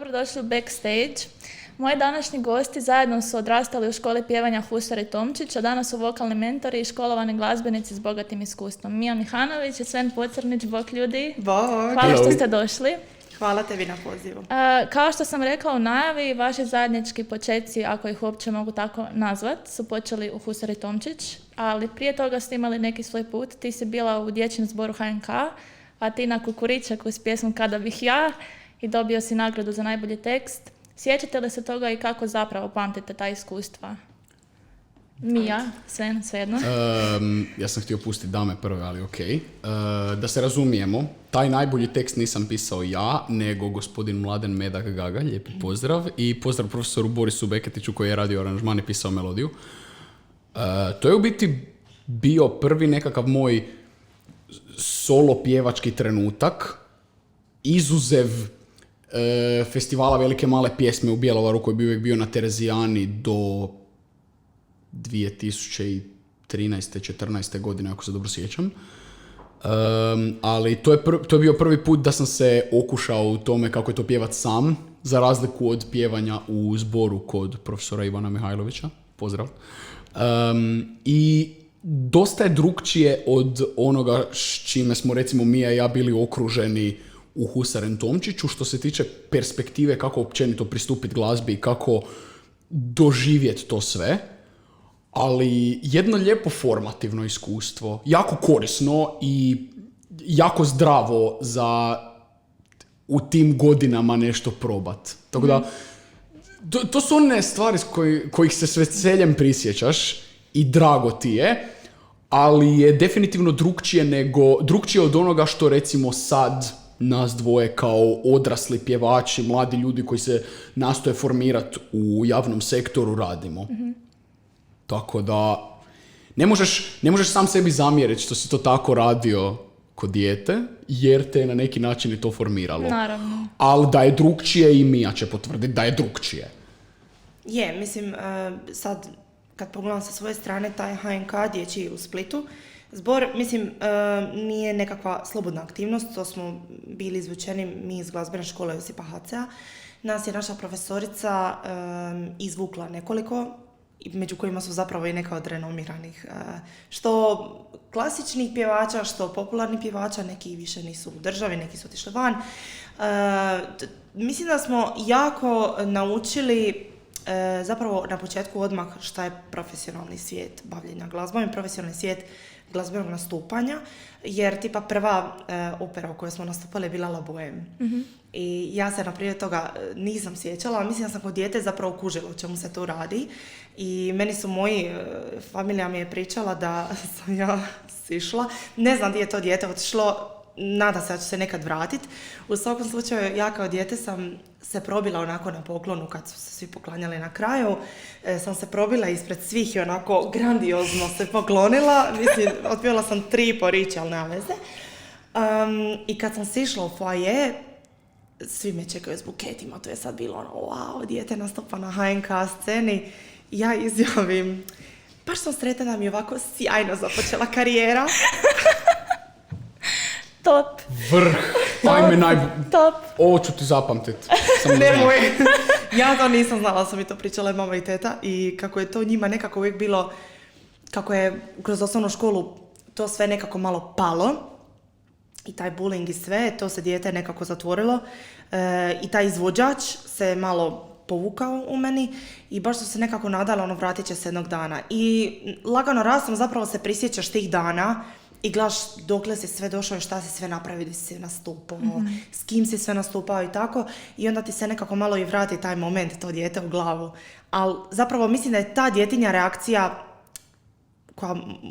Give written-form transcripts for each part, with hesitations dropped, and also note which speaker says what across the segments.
Speaker 1: dobrodošli u Backstage. Moji današnji gosti zajedno su odrastali u školi pjevanja Husar i Tomčić, a danas su vokalni mentori i školovani glazbenici s bogatim iskustvom. Mija Mihanović i Sven Pocrnić, bok ljudi.
Speaker 2: Bok.
Speaker 1: Hvala što ste došli.
Speaker 2: Hvala tebi na pozivu.
Speaker 1: Kao što sam rekla u najavi, vaši zajednički početci, ako ih uopće mogu tako nazvat, su počeli u Husar i Tomčić, ali prije toga ste imali neki svoj put. Ti si bila u dječjem zboru HNK, a ti na Kukuričaku s pjesmom Kada bih ja i dobio si nagradu za najbolji tekst. Sjećate li se toga i kako zapravo pamtite ta iskustva? Mija, Sven, svejedno.
Speaker 3: Ja sam htio pustiti dame prve, ali ok. Da se razumijemo, taj najbolji tekst nisam pisao ja, nego gospodin Mladen Medak Gaga, lijepi pozdrav. I pozdrav profesoru Borisu Beketiću koji je radio aranžman i pisao melodiju. To je u biti bio prvi nekakav moj solo pjevački trenutak, izuzev festivala Velike male pjesme u Bjelovaru koji bi uvijek bio na Terezijani do 2013. 14. godine, ako se dobro sjećam. Ali to je bio prvi put da sam se okušao u tome kako je to pjevat sam, za razliku od pjevanja u zboru kod profesora Ivana Mihajlovića. Pozdrav. I dosta je drukčije od onoga s čime smo recimo Mija i ja bili okruženi u Husaren Tomčiću, što se tiče perspektive kako općenito pristupiti glazbi i kako doživjeti to sve, ali jedno lijepo formativno iskustvo, jako korisno i jako zdravo za u tim godinama nešto probat. Tako da, to su one stvari kojih se s veseljem prisjećaš i drago ti je, ali je definitivno drukčije od onoga što recimo sad nas dvoje kao odrasli pjevači, mladi ljudi koji se nastoje formirati u javnom sektoru radimo. Mm-hmm. Tako da ne možeš sam sebi zamjeriti što si to tako radio kod dijete, jer te na neki način je to formiralo.
Speaker 1: Naravno.
Speaker 3: Ali da je drukčije i Mija će potvrditi da je drukčije.
Speaker 2: Je, mislim, sad kad pogledam sa svoje strane taj HNK dječji u Splitu, zbor, mislim, nije nekakva slobodna aktivnost, to smo bili izvučeni mi iz glazbene škole Josipa Hacea. Nas je naša profesorica izvukla nekoliko, među kojima su zapravo i neka od renomiranih, što klasičnih pjevača, što popularnih pjevača, neki više nisu u državi, neki su otišli van. Mislim da smo jako naučili zapravo na početku odmah šta je profesionalni svijet bavljenja glazbom i profesionalni svijet glazbenog nastupanja, jer tipa prva opera u kojoj smo nastupali je bila La Bohème. Mm-hmm. I ja se naprijed toga nisam sjećala, a mislim da sam kod dijete zapravo kužila o čemu se tu radi. I meni su familija mi je pričala da sam ja sišla. Ne znam gdje je to dijete otišlo, nadam se da ću se nekad vratiti. U svakom slučaju, ja kao dijete sam se probila onako na poklonu kad su se svi poklanjali na kraju. Sam se probila ispred svih i onako grandiozno se poklonila. Mislim, otpjevala sam 3 poriče, ali nema veze. I kad sam sišla u foaje, svi me čekaju s buketima. To je sad bilo ono, wow, dijete nastupa na HNK sceni. Ja izjavim, baš sam sretna da mi je ovako sjajno započela karijera.
Speaker 1: Top.
Speaker 3: Vrh. Ajme
Speaker 1: Top.
Speaker 3: Ovo ću ti zapamtiti.
Speaker 2: Nemoj. Ja to nisam znala, sam mi to pričala mama i teta i kako je to njima nekako uvijek bilo, kako je kroz osnovnu školu to sve nekako malo palo i taj bullying i sve, to se dijete nekako zatvorilo i taj izvođač se malo povukao u meni i baš su se nekako nadala, ono, vratit će se jednog dana. I lagano rastom zapravo se prisjećaš tih dana i gledaš dokle si sve došao i šta si sve napravio, gdje si sve nastupao, s kim si sve nastupao i tako. I onda ti se nekako malo i vrati taj moment, to dijete u glavu. Ali zapravo mislim da je ta djetinja reakcija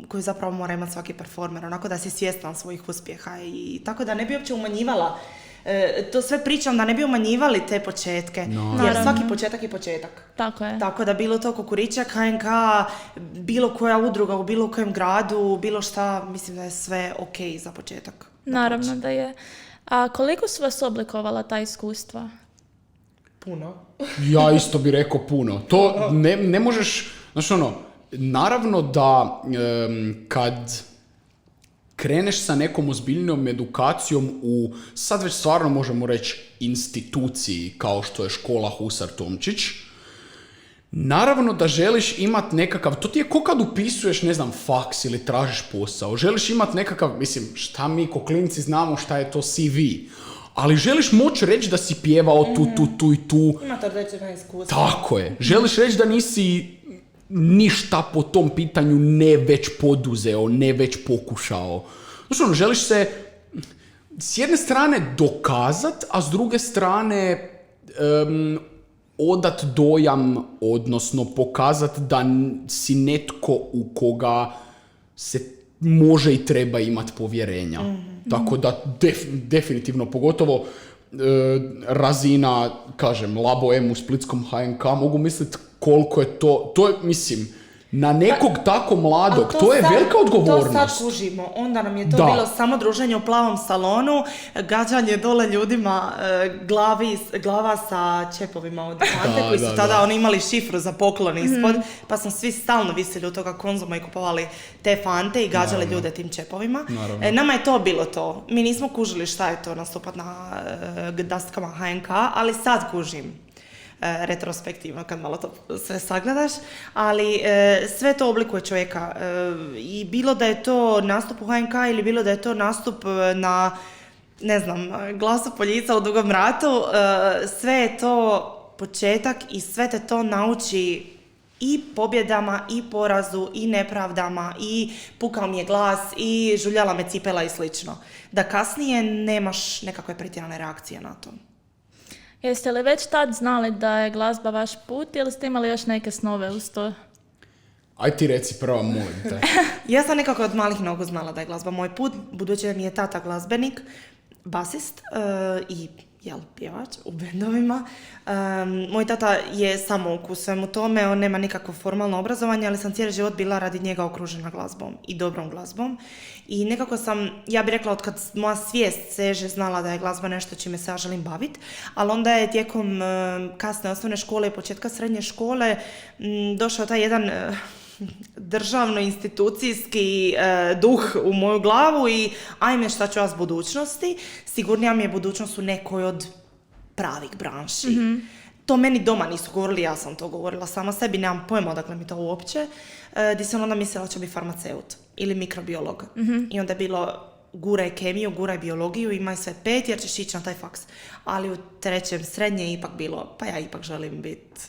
Speaker 2: koju zapravo mora imati svaki performer, onako da si svjestan svojih uspjeha i tako da ne bi uopće umanjivala. To sve pričam da ne bi umanjivali te početke, no. Jer svaki početak je početak.
Speaker 1: Tako je.
Speaker 2: Tako da bilo to Kukuričak, HNK, bilo koja udruga u bilo kojem gradu, bilo šta, mislim da je sve ok za početak.
Speaker 1: Naravno da je. A koliko su vas oblikovala ta iskustva?
Speaker 2: Puno.
Speaker 3: Ja isto bih rekao puno. To ne možeš, znaš ono, naravno da kad kreneš sa nekom ozbiljnom edukacijom u, sad već stvarno možemo reći, instituciji kao što je škola Husar Tomčić, naravno da želiš imat nekakav, to ti je ko kad upisuješ, ne znam, faks ili tražiš posao, želiš imat nekakav, mislim, šta mi ko klinci znamo šta je to CV, ali želiš moći reći da si pjevao tu i tu.
Speaker 2: Imate određena iskustva.
Speaker 3: Tako je. Želiš reći da nisi ništa po tom pitanju ne već poduzeo, ne već pokušao. Znači, želiš se s jedne strane dokazat, a s druge strane odat dojam, odnosno pokazat da si netko u koga se može i treba imati povjerenja. Tako da definitivno, pogotovo razina, kažem, Labo M u splitskom HNK, mogu misliti koliko je to je, mislim, na nekog tako mladog, to je velika odgovornost.
Speaker 2: To sad kužimo, onda nam je to bilo samo druženje u plavom salonu, gađanje dole ljudima glava sa čepovima od fante, koji su tada oni imali šifru za poklon ispod, pa smo svi stalno visili od toga Konzuma i kupovali te fante i gađali ljude tim čepovima. Nama je to bilo to. Mi nismo kužili šta je to nastupat na daskama HNK, ali sad kužim. Retrospektivno kad malo to sve sagledaš, ali sve to oblikuje čovjeka i bilo da je to nastup u HNK ili bilo da je to nastup na, ne znam, Glasu Poljica u Dugom ratu, sve je to početak i sve te to nauči i pobjedama, i porazu, i nepravdama, i pukao mi je glas, i žuljala me cipela i slično. Da kasnije nemaš nekakve pretjerane reakcije na to.
Speaker 1: Jeste li već tad znali da je glazba vaš put ili ste imali još neke snove uz to?
Speaker 3: Aj ti reci prva, molim te.
Speaker 2: Ja sam nekako od malih nogu znala da je glazba moj put, budući da mi je tata glazbenik, basist i pjevač u bendovima. Moj tata je samouk u svemu tome, on nema nikakvo formalno obrazovanje, ali sam cijeli život bila radi njega okružena glazbom i dobrom glazbom. I nekako sam, ja bih rekla, od kad moja svijest seže, znala da je glazba nešto čime se ja želim baviti, ali onda je tijekom kasne osnovne škole i početka srednje škole došao taj jedan državno-institucijski duh u moju glavu i ajme šta ću ja s budućnosti. Sigurnija mi je budućnost u nekoj od pravih branši. Mm-hmm. To meni doma nisu govorili, ja sam to govorila sama sebi, nemam pojma odakle mi to uopće. Gdje sam onda mislila će biti farmaceut ili mikrobiolog. Mm-hmm. I onda je bilo guraj kemiju, guraj biologiju, imaj sve 5 jer ćeš ići na taj faks. Ali u 3. srednje je ipak bilo, pa ja ipak želim biti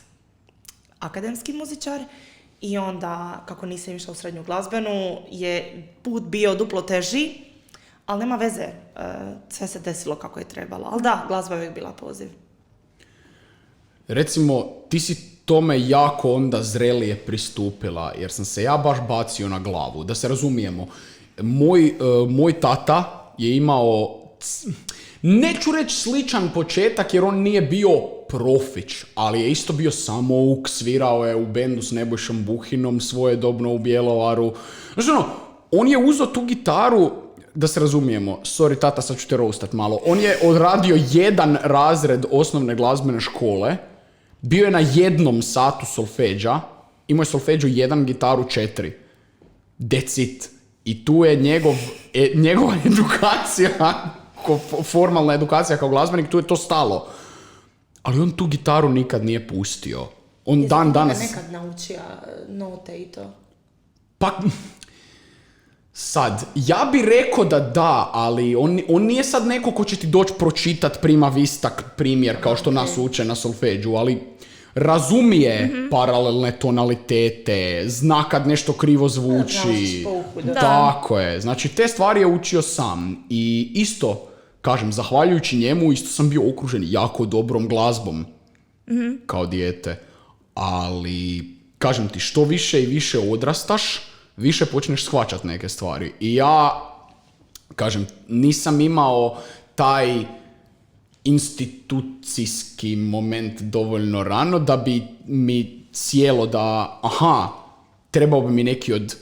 Speaker 2: akademski muzičar. I onda, kako nisam išla u srednju glazbenu, je put bio duplo teži, ali nema veze, sve se desilo kako je trebalo. Ali da, glazba je uvijek bila poziv.
Speaker 3: Recimo, ti si tome jako onda zrelije pristupila, jer sam se ja baš bacio na glavu. Da se razumijemo, moj tata je imao, neću reći sličan početak, jer on nije bio profić, ali je isto bio samouk, svirao je u bendu s Nebojšom Buhinom svojedobno u Bjelovaru. Znači, on je uzeo tu gitaru, da se razumijemo, sorry tata, sad ću te roastat malo, on je odradio 1 razred osnovne glazbene škole, bio je na 1 satu solfeđa, imao je solfeđu 1, gitaru 4. That's it. I tu je njegova edukacija, formalna edukacija kao glazbenik, tu je to stalo. Ali on tu gitaru nikad nije pustio. On danas...
Speaker 2: nekad naučio note i to?
Speaker 3: Pa... Sad, ja bih rekao da, ali on nije sad neko ko će ti doći pročitat prima vista primjer kao što nas uče na solfeđu, ali razumije paralelne tonalitete, zna kad nešto krivo zvuči. Tako je. Znači, te stvari je učio sam. I isto, kažem, zahvaljujući njemu, isto sam bio okružen jako dobrom glazbom kao dijete. Ali, kažem ti, što više i više odrastaš, više počneš shvaćat neke stvari. I ja, kažem, nisam imao taj institucijski moment dovoljno rano da bi mi sjelo da, trebao bi mi neki od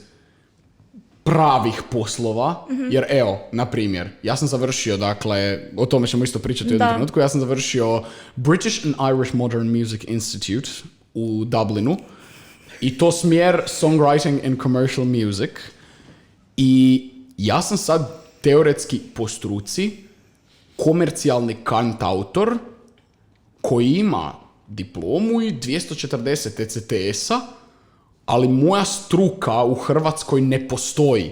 Speaker 3: pravih poslova, jer evo, na primjer, ja sam završio, dakle, o tome ćemo isto pričati u jednom trenutku, ja sam završio British and Irish Modern Music Institute u Dublinu, i to smjer Songwriting and Commercial Music. I ja sam sad teoretski po struci komercijalni kantautor koji ima diplomu i 240 ECTS-a, ali moja struka u Hrvatskoj ne postoji.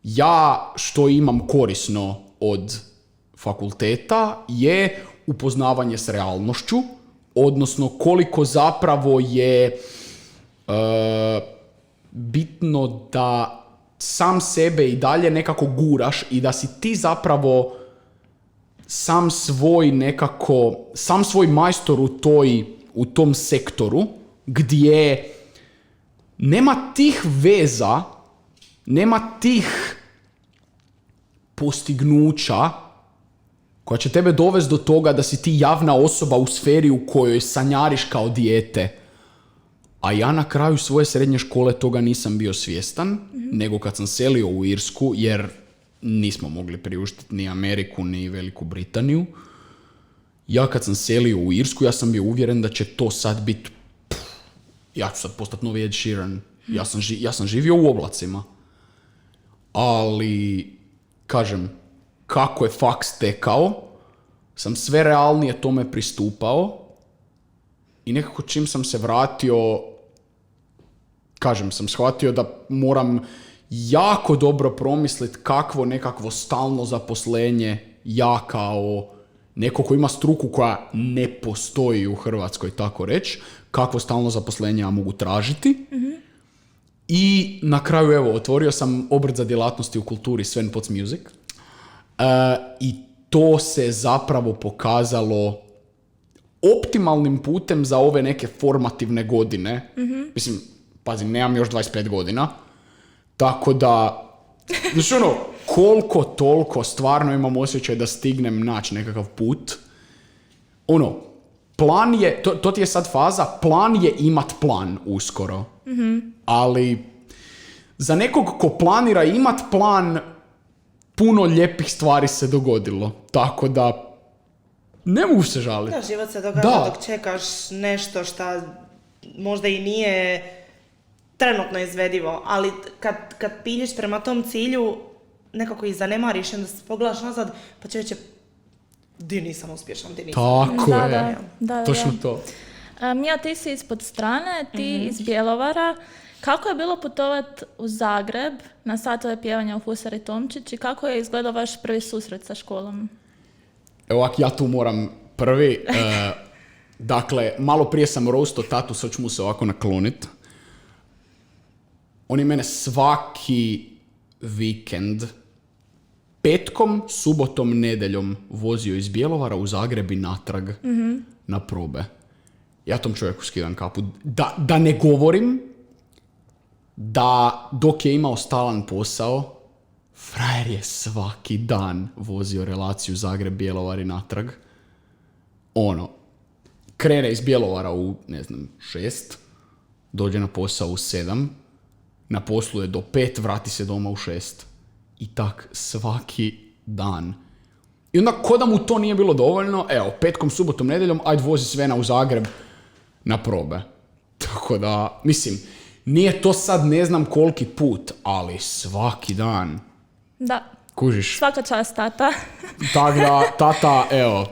Speaker 3: Ja što imam korisno od fakulteta je upoznavanje s realnošću, odnosno koliko zapravo je bitno da sam sebe i dalje nekako guraš i da si ti zapravo sam svoj majstor u tom sektoru gdje nema tih veza, nema tih postignuća koja će tebe dovesti do toga da si ti javna osoba u sferi u kojoj sanjariš kao dijete. A ja na kraju svoje srednje škole toga nisam bio svjestan, nego kad sam selio u Irsku, jer nismo mogli priuštiti ni Ameriku, ni Veliku Britaniju. Ja kad sam selio u Irsku, ja sam bio uvjeren da će to sad biti, ja ću sad postati novi Ed Sheeran. Ja sam živio u oblacima. Ali, kažem, kako je faks tekao, sam sve realnije tome pristupao i nekako čim sam se vratio, sam shvatio da moram jako dobro promisliti kakvo nekakvo stalno zaposlenje ja kao neko ko ima struku koja ne postoji u Hrvatskoj, tako reći, kakvo stalno zaposlenje ja mogu tražiti. I na kraju, evo, otvorio sam obrt za djelatnosti u kulturi Sven Pots Music. I to se zapravo pokazalo optimalnim putem za ove neke formativne godine. Mislim, pazi, nemam još 25 godina. Tako da, znači koliko toliko stvarno imam osjećaj da stignem naći nekakav put. Plan je, to ti je sad faza, plan je imat plan uskoro. Ali za nekog ko planira imat plan, puno lijepih stvari se dogodilo. Tako da, ne mogu se žaliti.
Speaker 2: Da, život se događa dok čekaš nešto što možda i nije trenutno izvedivo, ali kad pilješ prema tom cilju, nekako ih zanemariš, onda se pogledaš nazad, pa čovječe, di nisam uspješan, di nisam.
Speaker 3: Tako je.
Speaker 1: Da.
Speaker 3: Točno to.
Speaker 1: Mija, ti si ispod strane, ti iz Bjelovara. Kako je bilo putovat u Zagreb na satove pjevanja u Husari Tomčić i kako je izgledao vaš prvi susret sa školom?
Speaker 3: Evo, ja tu moram prvi. Dakle, malo prije sam roastao tatu, sad ću mu se ovako naklonit. On je mene svaki vikend, petkom, subotom, nedeljom vozio iz Bjelovara u Zagreb i natrag na probe. Ja tom čovjeku skidam kapu. Da ne govorim da dok je imao stalan posao, frajer je svaki dan vozio relaciju Zagreb-Bjelovar i natrag. Krene iz Bjelovara u, 6, dođe na posao u 7, na poslu je do 5, vrati se doma u 6. I tak svaki dan. I onda, ko da mu to nije bilo dovoljno, evo, petkom, subotom, nedeljom, ajde vozi Svena u Zagreb na probe. Tako da, mislim, nije to sad ne znam koliki put, ali svaki dan.
Speaker 1: Da.
Speaker 3: Kužiš?
Speaker 1: Svaka čast, tata.
Speaker 3: Tako da, tata, evo,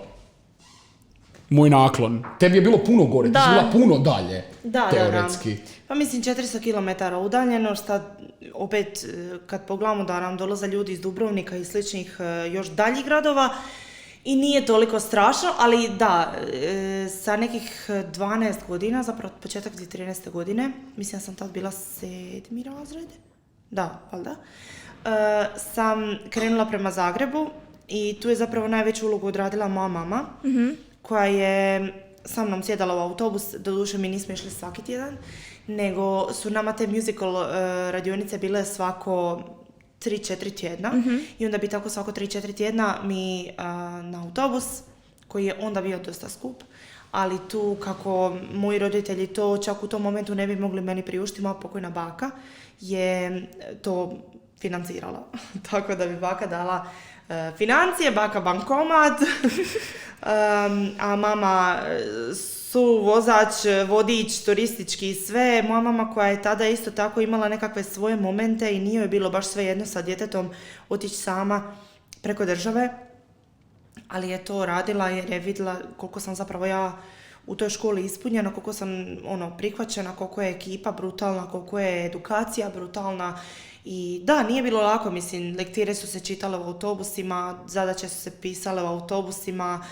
Speaker 3: moj naklon. Tebi je bilo puno gore, ti si bila puno dalje, teoretski.
Speaker 2: Da. Pa mislim 400 km udaljeno, šta opet kad pogledamo da nam dolaze ljudi iz Dubrovnika i sličnih još daljih gradova i nije toliko strašno, ali da, sa nekih 12 godina, zapravo početak 13. godine, mislim da sam tad bila 7. razred, da, valjda, sam krenula prema Zagrebu i tu je zapravo najveću ulogu odradila moja mama, koja je sa mnom sjedala u autobus, doduše mi nismo išli svaki tjedan, nego su nama te musical radionice bile svako 3-4 tjedna i onda bi tako svako 3-4 tjedna mi na autobus, koji je onda bio dosta skup, ali tu kako moji roditelji to čak u tom momentu ne bi mogli meni priuštiti, moja pokojna baka je to financirala. Tako da bi baka dala financije, baka bankomat, a mama su vozač, vodič, turistički i sve. Moja mama koja je tada isto tako imala nekakve svoje momente i nije joj bilo baš sve jedno sa djetetom otići sama preko države. Ali je to radila jer je vidjela koliko sam zapravo ja u toj školi ispunjena, koliko sam prihvaćena, koliko je ekipa brutalna, koliko je edukacija brutalna. I da, nije bilo lako, mislim, lektire su se čitale u autobusima, zadaće su se pisale u autobusima,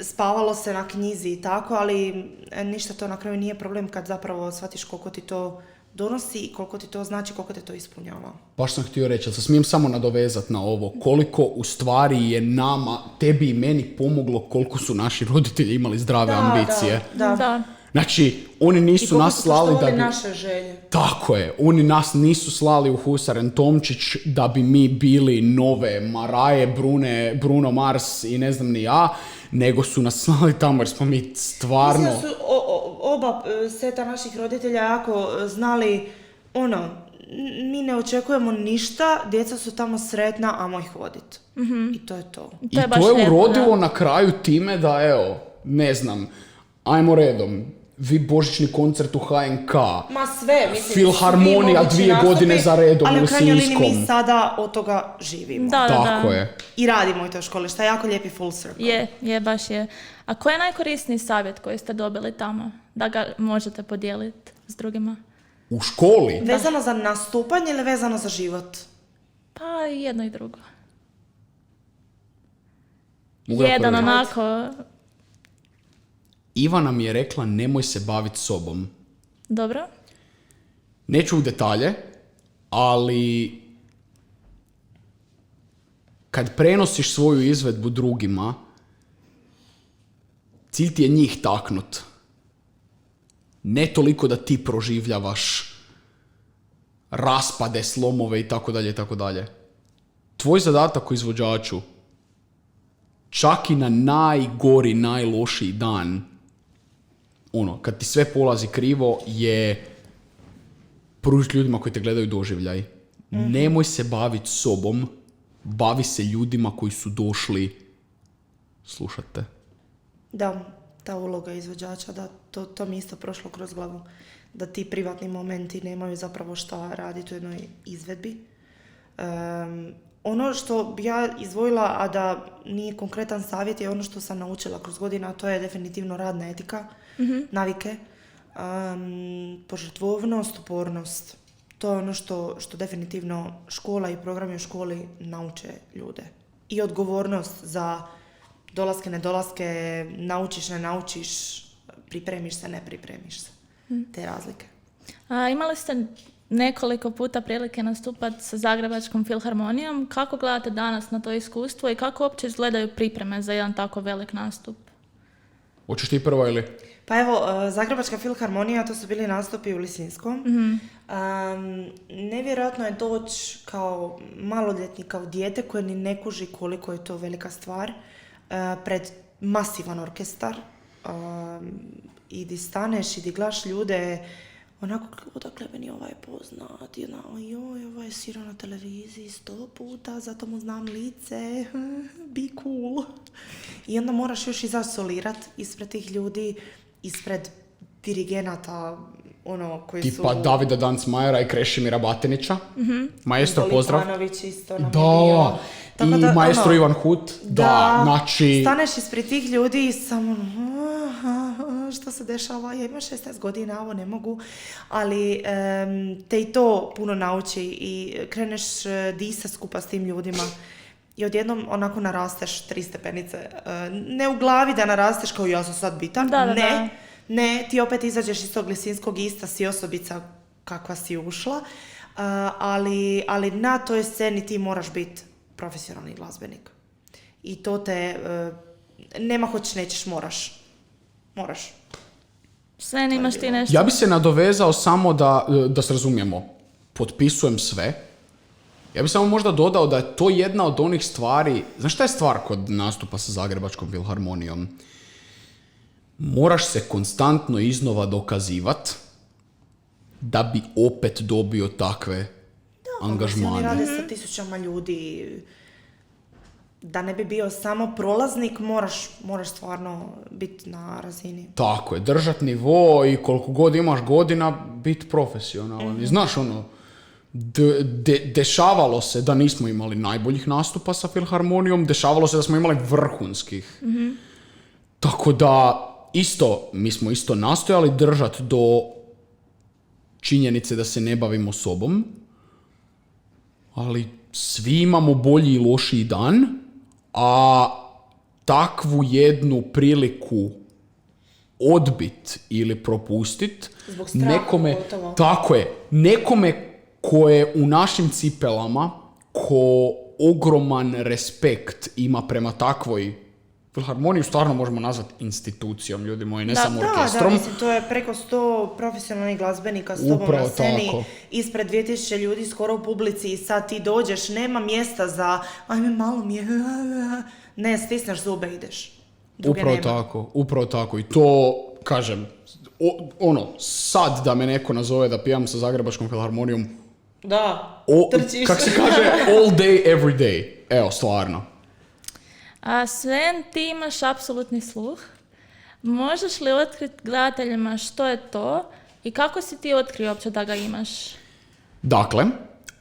Speaker 2: spavalo se na knjizi i tako, ali ništa to na kraju nije problem kad zapravo shvatiš koliko ti to donosi i koliko ti to znači, koliko te to ispunjava.
Speaker 3: Baš sam htio reći, ali se smijem samo nadovezati na ovo, koliko u stvari je nama, tebi i meni pomoglo koliko su naši roditelji imali zdrave ambicije.
Speaker 2: Da.
Speaker 3: Znači, oni nisu nas slali da bi...
Speaker 2: naše želje.
Speaker 3: Tako je, oni nas nisu slali u Husaren Tomčić da bi mi bili nove Maraje, Bruno Mars i ne znam ni ja, nego su nas slali tamo jer smo mi stvarno...
Speaker 2: Mislim da su oba seta naših roditelja jako znali, mi ne očekujemo ništa, djeca su tamo sretna, ajmo ih vodit. I to je to.
Speaker 3: I to je urodilo na kraju time da, evo, ne znam, ajmo redom, vi božićni koncert u HNK,
Speaker 2: Ma sve, mislim,
Speaker 3: Filharmonija 2 godine za redom u Sinskom.
Speaker 2: Ali u krajnjoj liniji mi sada od toga živimo.
Speaker 3: Tako je.
Speaker 2: I radimo u toj školi, što je jako lijepi full circle.
Speaker 1: Je, baš je. A koji je najkorisniji savjet koji ste dobili tamo? Da ga možete podijeliti s drugima?
Speaker 3: U školi?
Speaker 2: Vezano za nastupanje ili vezano za život?
Speaker 1: Pa i jedno i drugo.
Speaker 3: Mogu da
Speaker 1: Jedan
Speaker 3: prvi?
Speaker 1: onako...
Speaker 3: Ivana mi je rekla nemoj se baviti sobom.
Speaker 1: Dobro.
Speaker 3: Neću u detalje, ali kad prenosiš svoju izvedbu drugima, cilj ti je njih taknut. Ne toliko da ti proživljavaš raspade, slomove i tako dalje, tako dalje. Tvoj zadatak u izvođaču, čak i na najgori, najlošiji dan, kad ti sve polazi krivo, je pružiti ljudima koji te gledaju doživljaj. Nemoj se baviti sobom, bavi se ljudima koji su došli slušate.
Speaker 2: Da, ta uloga izvođača, da, to mi isto prošlo kroz glavu. Da ti privatni momenti nemaju zapravo šta raditi u jednoj izvedbi. Ono što bi ja izdvojila, a da nije konkretan savjet, je ono što sam naučila kroz godina, a to je definitivno radna etika, navike, požrtvovnost, upornost. To je ono što definitivno škola i programi u školi nauče ljude. I odgovornost za dolaske, nedolaske, naučiš, ne naučiš, pripremiš se, ne pripremiš se. Te razlike.
Speaker 1: A imali ste nekoliko puta prilike nastupati sa Zagrebačkom filharmonijom. Kako gledate danas na to iskustvo i kako uopće izgledaju pripreme za jedan tako velik nastup?
Speaker 3: Hoćeš ti prvo ili?
Speaker 2: Pa evo, Zagrebačka filharmonija, to su bili nastupi u Lisinskom. Nevjerojatno je doći kao maloljetnik, kao dijete koje ni ne kuži koliko je to velika stvar, pred masivan orkestar i di staneš i di gledaš ljude, onako, odakle meni ovaj poznat, joj, ovaj je svirao na televiziji 100 puta, zato mu znam lice, be cool. I onda moraš još izaći solirat ispred tih ljudi, ispred dirigenata, koji su...
Speaker 3: Tipa Davida Dancmajera i Krešimira Batinića. Maestro, pozdrav.
Speaker 2: Ivanović isto nam je bio.
Speaker 3: I maestro Ivan Hut. Da, znači...
Speaker 2: Staneš ispred tih ljudi i samo... što se dešava, ja imam 16 godina, ovo ne mogu, ali te i to puno nauči i kreneš disa skupa s tim ljudima i odjednom onako narasteš 3 stepenice. Ne u glavi da narasteš kao ja sam sad bitan, ne, ti opet izađeš iz tog Lisinskog, ista si osobica kakva si ušla, ali na toj sceni ti moraš biti profesionalni glazbenik. I to te, nema hoćeš, nećeš, moraš.
Speaker 1: Sve imaš ti nešto.
Speaker 3: Ja bi se nadovezao samo da se razumijemo. Potpisujem sve. Ja bi samo možda dodao da je to jedna od onih stvari... Znaš šta je stvar kod nastupa sa Zagrebačkom filharmonijom? Moraš se konstantno iznova dokazivat da bi opet dobio takve angažmane.
Speaker 2: Oni rade sa 1000 ljudi. da ne bi bio samo prolaznik, moraš stvarno biti na razini.
Speaker 3: Tako je, držat nivo i koliko god imaš godina, biti profesionalan. I znaš ono, dešavalo se da nismo imali najboljih nastupa sa Filharmonijom, dešavalo se da smo imali vrhunskih. Tako da, mi smo isto nastojali držati do činjenice da se ne bavimo sobom, ali svi imamo bolji i lošiji dan, a takvu jednu priliku odbit ili propustit
Speaker 2: Zbog straha,
Speaker 3: nekome,
Speaker 2: gotovo.
Speaker 3: tako je, nekome ko je u našim cipelama, ko ogroman respekt ima prema takvoj Filharmoniju, stvarno možemo nazvati institucijom, ljudi moji, ne samo orkestrom.
Speaker 2: Da, mislim, to je preko 100 profesionalnih glazbenika s tobom
Speaker 3: Upravo
Speaker 2: na sceni,
Speaker 3: tako.
Speaker 2: ispred 2000 ljudi skoro u publici i sad ti dođeš, nema mjesta za, ajme malo mi je, ne, stisneš zube i ideš. Druge nema.
Speaker 3: Upravo tako. I to, kažem, sad da me neko nazove da pivam sa Zagrebačkom Filharmonijom,
Speaker 2: Da, trčiš.
Speaker 3: kak se kaže, all day, every day. Evo, stvarno.
Speaker 1: A Sven, ti imaš apsolutni sluh. Možeš li otkriti gledateljima što je to i kako si ti otkrio uopće da ga imaš?
Speaker 3: Dakle,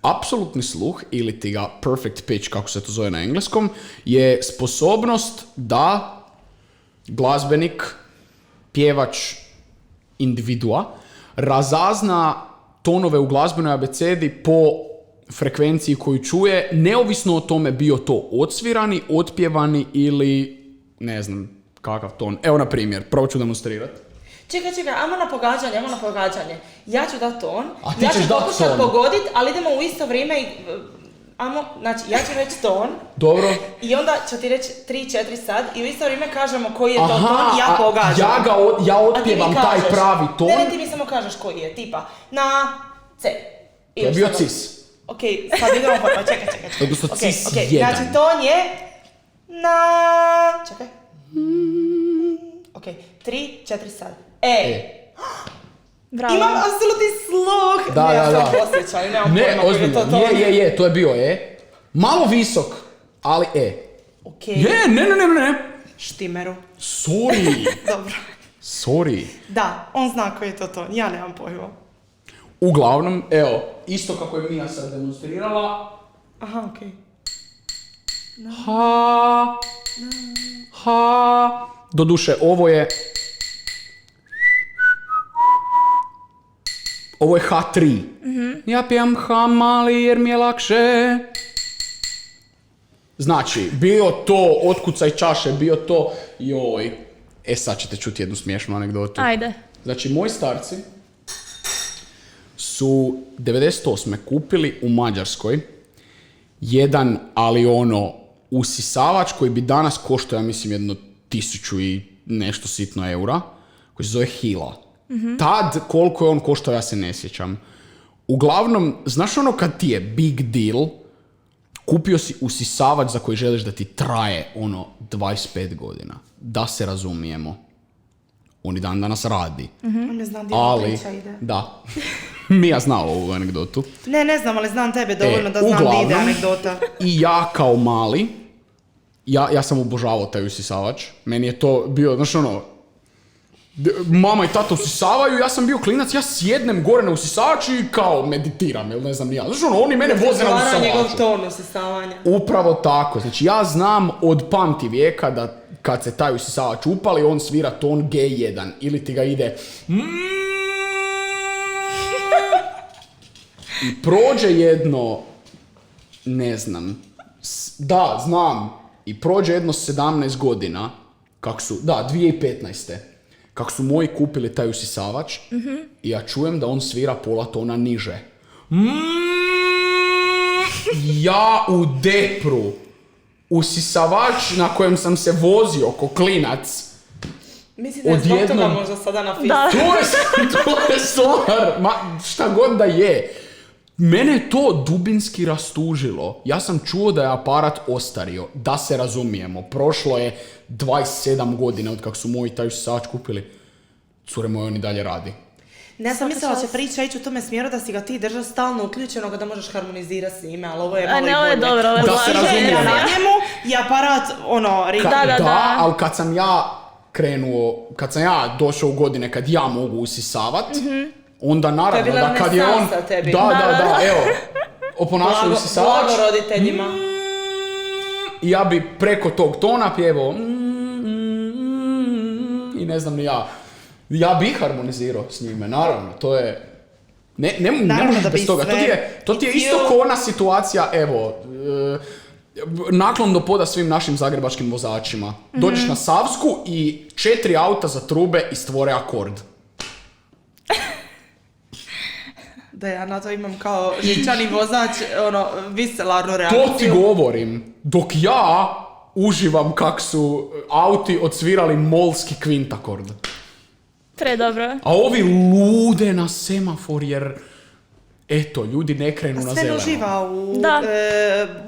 Speaker 3: apsolutni sluh, ili ti ga perfect pitch, kako se to zove na engleskom, je sposobnost da glazbenik, pjevač, individua, razazna tonove u glazbenoj abecedi po frekvenciji koju čuje, neovisno o tome bio to odsvirani, otpjevani ili ne znam kakav ton. Evo na primjer, probat ću demonstrirati.
Speaker 2: Čekaj, ajmo na pogađanje. Ja ću dati ton,
Speaker 3: A ti
Speaker 2: ja
Speaker 3: ćeš
Speaker 2: ću
Speaker 3: dat
Speaker 2: pokušati
Speaker 3: ton.
Speaker 2: pogoditi, ali idemo u isto vrijeme i... Znači, ja ću reći ton
Speaker 3: Dobro.
Speaker 2: i onda ću ti reći 3-4 sad i u isto vrijeme kažemo koji je to ton i ja pogađam.
Speaker 3: Ja
Speaker 2: A ti
Speaker 3: otpjevam
Speaker 2: mi
Speaker 3: taj
Speaker 2: kažeš.
Speaker 3: pravi ton.
Speaker 2: Ne, ti mi samo kažeš koji je, tipa na C.
Speaker 3: To je bio cis.
Speaker 2: Ok, sad idemo pa čekaj.
Speaker 3: Odnosno
Speaker 2: Ok,
Speaker 3: cis
Speaker 2: ok,
Speaker 3: 1.
Speaker 2: znači ton je na... Čekaj. Ok, 3-4 sad.
Speaker 1: Bravo.
Speaker 2: Imam apsolutni sluh!
Speaker 3: Da,
Speaker 2: Ne, ja
Speaker 3: da,
Speaker 2: sam
Speaker 3: da.
Speaker 2: posjećan, nemam
Speaker 3: Ne,
Speaker 2: pojma koji je
Speaker 3: ozbiljno.
Speaker 2: to ton.
Speaker 3: Je, to je bio Malo visok, ali
Speaker 2: Ok,
Speaker 3: Ne.
Speaker 2: štimeru.
Speaker 3: Sorry.
Speaker 2: Dobro. Da, on zna koji je to ton, ja nemam pojma.
Speaker 3: Uglavnom, evo, isto kako je Mija sad demonstrirala.
Speaker 2: Aha, okej.
Speaker 3: Ha. Doduše, ovo je H3. Ja pijem ha mali jer mi je lakše. Znači, bio to otkucaj čaše, bio to joj. Sad ćete čuti jednu smiješnu anegdotu.
Speaker 1: Ajde.
Speaker 3: Znači, moji starci su 98. kupili u Mađarskoj jedan, ali usisavač koji bi danas koštao, ja mislim, jedno 1000 i nešto sitno eura, koji se zove Hila. Tad, koliko je on koštao, ja se ne sjećam. Uglavnom, znaš kad ti je big deal, kupio si usisavač za koji želiš da ti traje 25 godina. Da se razumijemo. On i dan danas radi.
Speaker 2: Ne znam gdje ova priča ide.
Speaker 3: Da. Mija znala ovu anegdotu.
Speaker 2: Ne znam, ali znam tebe dovoljno da znam gdje ide anegdota.
Speaker 3: I ja kao mali, ja sam obožavao taj usisavač. Meni je to bio, znaš mama i tata usisavaju, ja sam bio klinac, ja sjednem gore na usisavač i kao meditiram, ili ne znam ni ja. Znaš oni mene voze na usisavaču.
Speaker 2: Njegov ton usisavanja.
Speaker 3: Upravo tako. Znači ja znam od pamti vijeka da kad se taj usisavač upali, on svira ton G1 ili ti ga ide i prođe jedno, ne znam, da, znam, i prođe jedno 17 godina, 2015. Kako su moji kupili taj usisavač, i ja čujem da on svira pola tona niže. Ja u depru. Usisavač na kojem sam se vozio ko klinac.
Speaker 2: Mislim da je zbog toga možda sada na filmu.
Speaker 3: To je stvar. Šta god da je. Mene je to dubinski rastužilo. Ja sam čuo da je aparat ostario. Da se razumijemo. Prošlo je 27 godina od kako su moji taj usisavač kupili. Cure moje, on i dalje radi.
Speaker 2: Ne sam mislila će priča ići u tome smjeru da si ga ti držao stalno uključenog da možeš harmonizirati s njime, ali ovo je malo i bolje.
Speaker 1: Ne, ovo je dobro, ovo je
Speaker 3: Da se razumijemo.
Speaker 2: Na njemu, I aparat, ritam.
Speaker 1: Da.
Speaker 3: ali kad sam ja došao u godine kad ja mogu usisavat, onda naravno
Speaker 2: bila
Speaker 3: da kad je on...
Speaker 2: renesansa tebi.
Speaker 3: Da, evo, oponašao usisavač.
Speaker 2: Blago roditeljima.
Speaker 3: I ja bi preko tog tona pjevao i ne znam ni ja bi harmonizirao s njime, naravno, to je... Ne možeš bez toga, to ti je isto ko ona situacija, evo, naklon do poda svim našim zagrebačkim vozačima. Dođeš na Savsku i 4 auta za trube i stvore akord.
Speaker 2: Da ja na to imam kao žičani vozač, viselarnu reakciju.
Speaker 3: To ti govorim, dok ja uživam kak su auti odsvirali molski kvintakord.
Speaker 1: Predobro.
Speaker 3: A ovi lude na semafor jer, eto, ljudi ne krenu na zeleno.
Speaker 2: Sve uživa u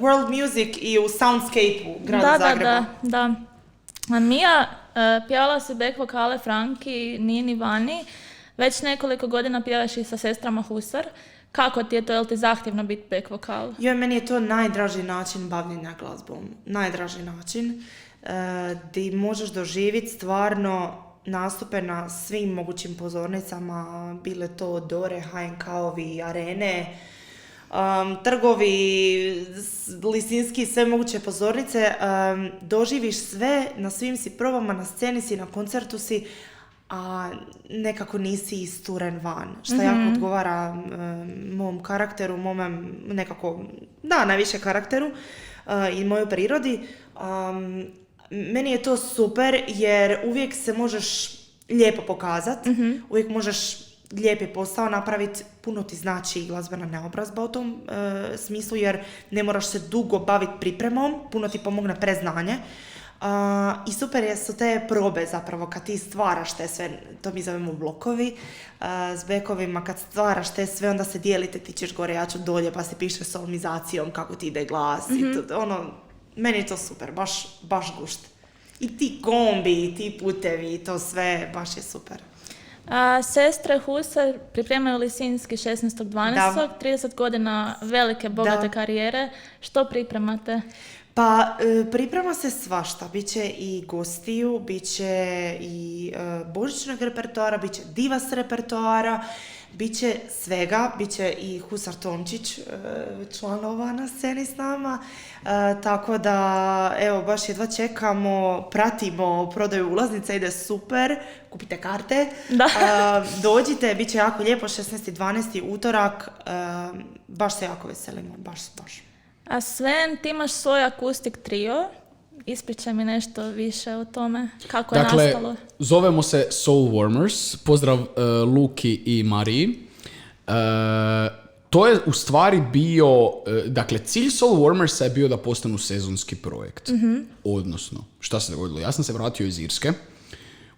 Speaker 2: world music i u soundscape-u grada Zagreba.
Speaker 1: Da. A Mija pjevala si back vokale Franki, Nini, Vani. Već nekoliko godina pjevaš i sa sestrama Husar. Kako ti je to, je li ti zahtjevno biti back vokal?
Speaker 2: Meni je to najdraži način bavljenja glazbom. Najdraži način. Di možeš doživjeti stvarno nastupe na svim mogućim pozornicama, bile to Dore, HNK-ovi, arene, trgovi, Lisinski, sve moguće pozornice. Doživiš sve, na svim si probama, na sceni si, na koncertu si, a nekako nisi isturen van. Što jako odgovara mom karakteru, mome nekako, najviše karakteru i mojoj prirodi. Meni je to super jer uvijek se možeš lijepo pokazati, uvijek možeš lijepi posao napraviti, puno ti znači glazbena neobrazba u tom smislu jer ne moraš se dugo baviti pripremom, puno ti pomogne preznanje. I super su te probe zapravo kad ti stvaraš te sve, to mi zovemo blokovi, s bekovima kad stvaraš te sve onda se dijelite, ti ćeš gore, ja ću dolje pa si pišeš solmizacijom kako ti ide glas i meni je to super, baš gušt. I ti kombi, i ti putevi, to sve, baš je super.
Speaker 1: Sestre Husar pripremaju Lisinski 16.12. 30 godina velike, bogate karijere. Što pripremate?
Speaker 2: Pa, priprema se svašta. Biće i gostiju, biće i božićnog repertoara, biće divas repertoara, biće svega, biće i Husar Tomčić članova na sceni s nama, tako da, evo, baš jedva čekamo, pratimo prodaju ulaznica, ide super, kupite karte, dođite, bit će jako lijepo, 16.12. utorak, baš se jako veselimo, baš.
Speaker 1: A Sven, ti imaš svoj akustik trio, ispričaj mi nešto više o tome, kako je nastalo.
Speaker 3: Dakle, zovemo se Soul Warmers, pozdrav Luki i Mariji. To je u stvari bio, dakle, cilj Soul Warmersa je bio da postanu sezonski projekt. Odnosno, šta se dogodilo? Ja sam se vratio iz Irske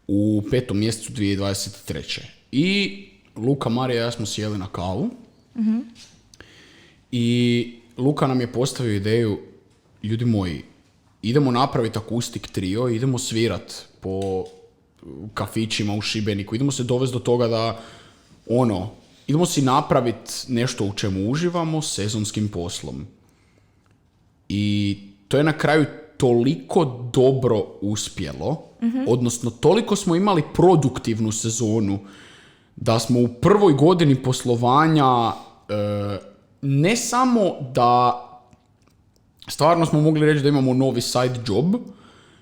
Speaker 3: u 5. mjesecu 2023. I Luka, Marija i ja smo sjeli na kavu. I Luka nam je postavio ideju, ljudi moji, idemo napraviti akustik trio, idemo svirat po kafićima u Šibeniku, idemo se dovesti do toga da, idemo si napraviti nešto u čemu uživamo sezonskim poslom. I to je na kraju toliko dobro uspjelo, odnosno toliko smo imali produktivnu sezonu, da smo u prvoj godini poslovanja ne samo da stvarno smo mogli reći da imamo novi side job,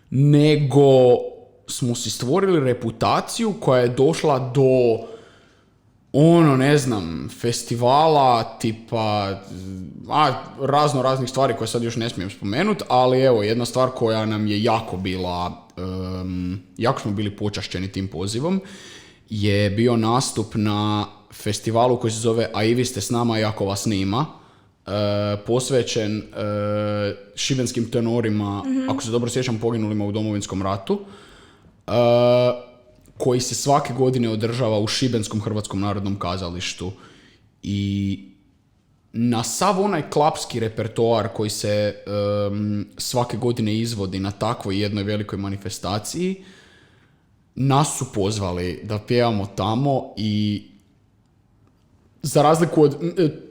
Speaker 3: nego smo si stvorili reputaciju koja je došla do festivala tipa raznih stvari koje sad još ne smijem spomenuti, ali evo, jedna stvar koja nam je jako bila, jako smo bili počašćeni tim pozivom, je bio nastup na festivalu koji se zove A i vi ste s nama, jako vas nima, posvećen šibenskim tenorima, ako se dobro sjećam, poginulima u Domovinskom ratu, koji se svake godine održava u Šibenskom Hrvatskom narodnom kazalištu. I na sav onaj klapski repertoar koji se svake godine izvodi na takvoj jednoj velikoj manifestaciji, nas su pozvali da pjevamo tamo i za razliku od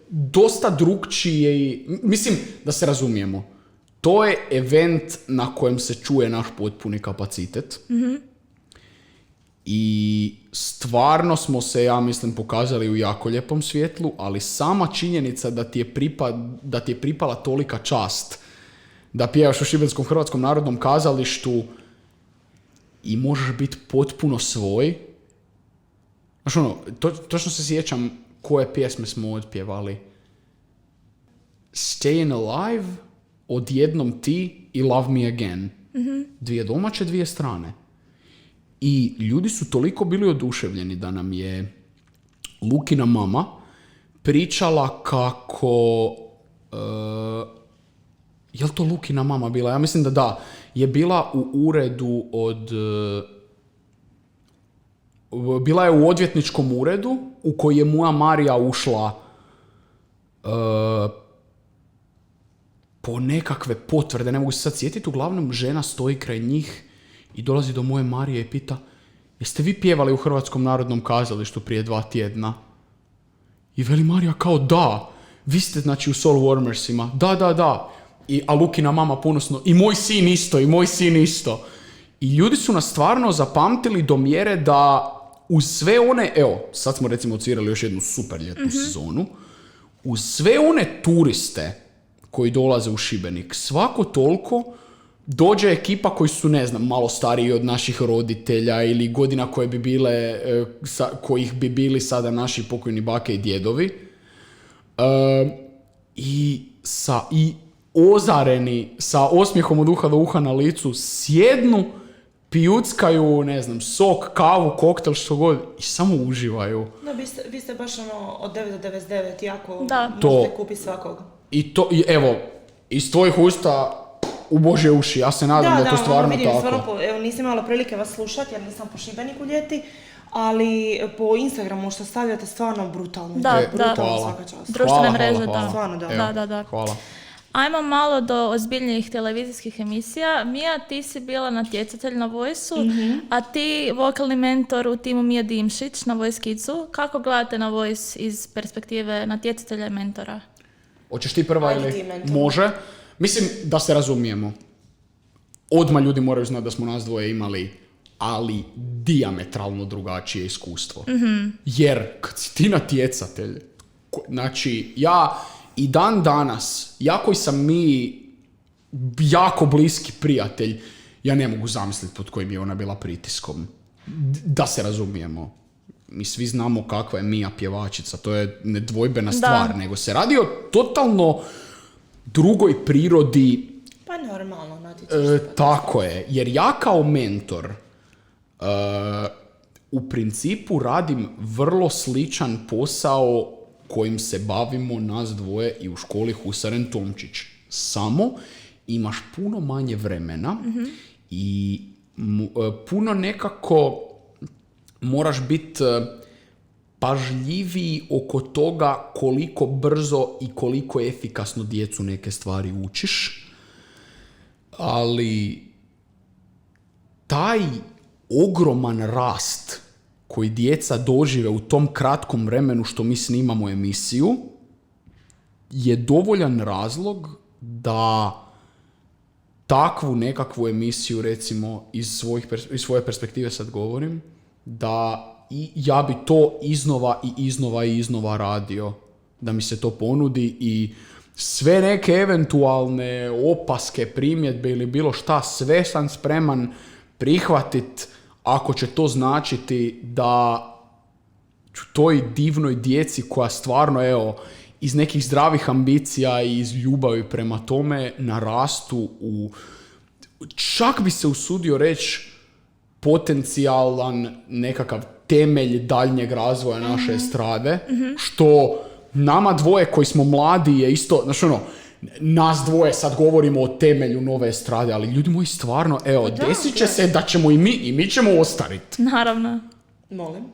Speaker 3: dosta drugčije, mislim da se razumijemo, to je event na kojem se čuje naš potpuni kapacitet. I stvarno smo se, ja mislim, pokazali u jako lijepom svjetlu, ali sama činjenica da ti je pripala tolika čast da pjevaš u Šibenskom Hrvatskom narodnom kazalištu i možeš biti potpuno svoj. Znaš ono, točno se sjećam koje pjesme smo otpjevali. Stayin' Alive, Odjednom ti i Love Me Again. Dvije domaće, dvije strane. I ljudi su toliko bili oduševljeni da nam je Lukina mama pričala kako... je li to Lukina mama bila? Ja mislim da. Je bila u uredu bila je u odvjetničkom uredu u koji je moja Marija ušla po nekakve potvrde, ne mogu se sad sjetiti, uglavnom žena stoji kraj njih i dolazi do moje Marije i pita: jeste vi pjevali u Hrvatskom narodnom kazalištu prije 2 tjedna? I veli Marija kao da, vi ste znači u Soul Warmersima, da. A Lukina mama ponosno, i moj sin isto. I ljudi su nas stvarno zapamtili do mjere da uz sve one, evo, sad smo recimo odsvirali još jednu super ljetnu sezonu, uz sve one turiste koji dolaze u Šibenik, svako toliko dođe ekipa koji su, ne znam, malo stariji od naših roditelja ili godina koje bi bile, kojih bi bili sada naši pokojni bake i djedovi. I ozareni, sa osmijehom od uha do uha na licu, sjednu, pijuckaju, ne znam, sok, kavu, koktel, što god, i samo uživaju.
Speaker 2: Da, vi ste baš od 9 do 99 jako
Speaker 1: možete
Speaker 2: kupiti svakog.
Speaker 3: I evo, iz tvojih usta u Božje uši, ja se nadam da je to stvarno
Speaker 2: vidim,
Speaker 3: tako.
Speaker 2: Stvarno, evo, nisam imala prilike vas slušati jer nisam po Šibeniku ljeti, ali po Instagramu što stavljate stvarno brutalno. Brutalno svaka čast.
Speaker 1: Društvene mreže,
Speaker 3: hvala.
Speaker 2: Stvarno, da.
Speaker 1: Evo, da.
Speaker 3: Hvala.
Speaker 1: Ajmo malo do ozbiljnijih televizijskih emisija. Mija, ti si bila natjecatelj na Voice-u, a ti vokalni mentor u timu Mija Dimšić na Voice Kidsu. Kako gledate na Voice iz perspektive natjecatelja i mentora?
Speaker 3: Hoćeš ti prva ili? Može. Mislim da se razumijemo. Odmah ljudi moraju znati da smo nas dvoje imali, ali dijametralno drugačije iskustvo. Jer kad si ti natjecatelj, znači ja i dan danas, ja koji sam mi jako bliski prijatelj, ja ne mogu zamisliti pod kojim je ona bila pritiskom. Da se razumijemo. Mi svi znamo kakva je Mija pjevačica, to je nedvojbena stvar, nego se radi o totalno drugoj prirodi.
Speaker 2: Pa normalno,
Speaker 3: tako je, jer ja kao mentor u principu radim vrlo sličan posao kojim se bavimo nas dvoje i u školi Husaren Tomčić. Samo imaš puno manje vremena i puno nekako moraš biti pažljiviji oko toga koliko brzo i koliko efikasno djecu neke stvari učiš. Ali taj ogroman rast koji djeca dožive u tom kratkom vremenu što mi snimamo emisiju je dovoljan razlog da takvu nekakvu emisiju, recimo iz svoje perspektive sad govorim, da ja bi to iznova radio, da mi se to ponudi i sve neke eventualne opaske, primjedbe ili bilo šta, sve sam spreman prihvatit ako će to značiti da ću toj divnoj djeci koja stvarno, evo, iz nekih zdravih ambicija i iz ljubavi prema tome narastu u, čak bi se usudio reći, potencijalan nekakav temelj daljnjeg razvoja naše estrade, što nama dvoje koji smo mladi je isto, znači ono, nas dvoje sad govorimo o temelju nove estrade, ali ljudi moji stvarno, evo, desit će se da ćemo i mi ćemo ostariti.
Speaker 1: Naravno.
Speaker 2: Molim.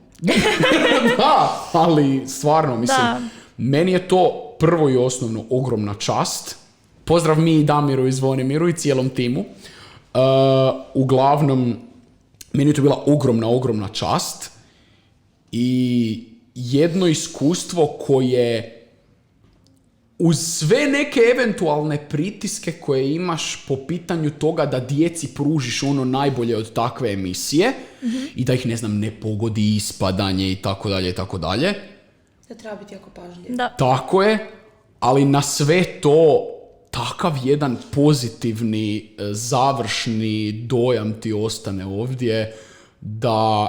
Speaker 3: Da, ali stvarno, mislim, meni je to prvo i osnovno ogromna čast. Pozdrav mi i Damiru i Zvonimiru i cijelom timu. Uglavnom, meni je to bila ogromna čast i jedno iskustvo koje uz sve neke eventualne pritiske koje imaš po pitanju toga da djeci pružiš ono najbolje od takve emisije i da ih, ne znam, ne pogodi ispadanje i tako dalje i tako dalje.
Speaker 2: Da treba biti jako pažljiv.
Speaker 1: Da.
Speaker 3: Tako je, ali na sve to takav jedan pozitivni, završni dojam ti ostane ovdje da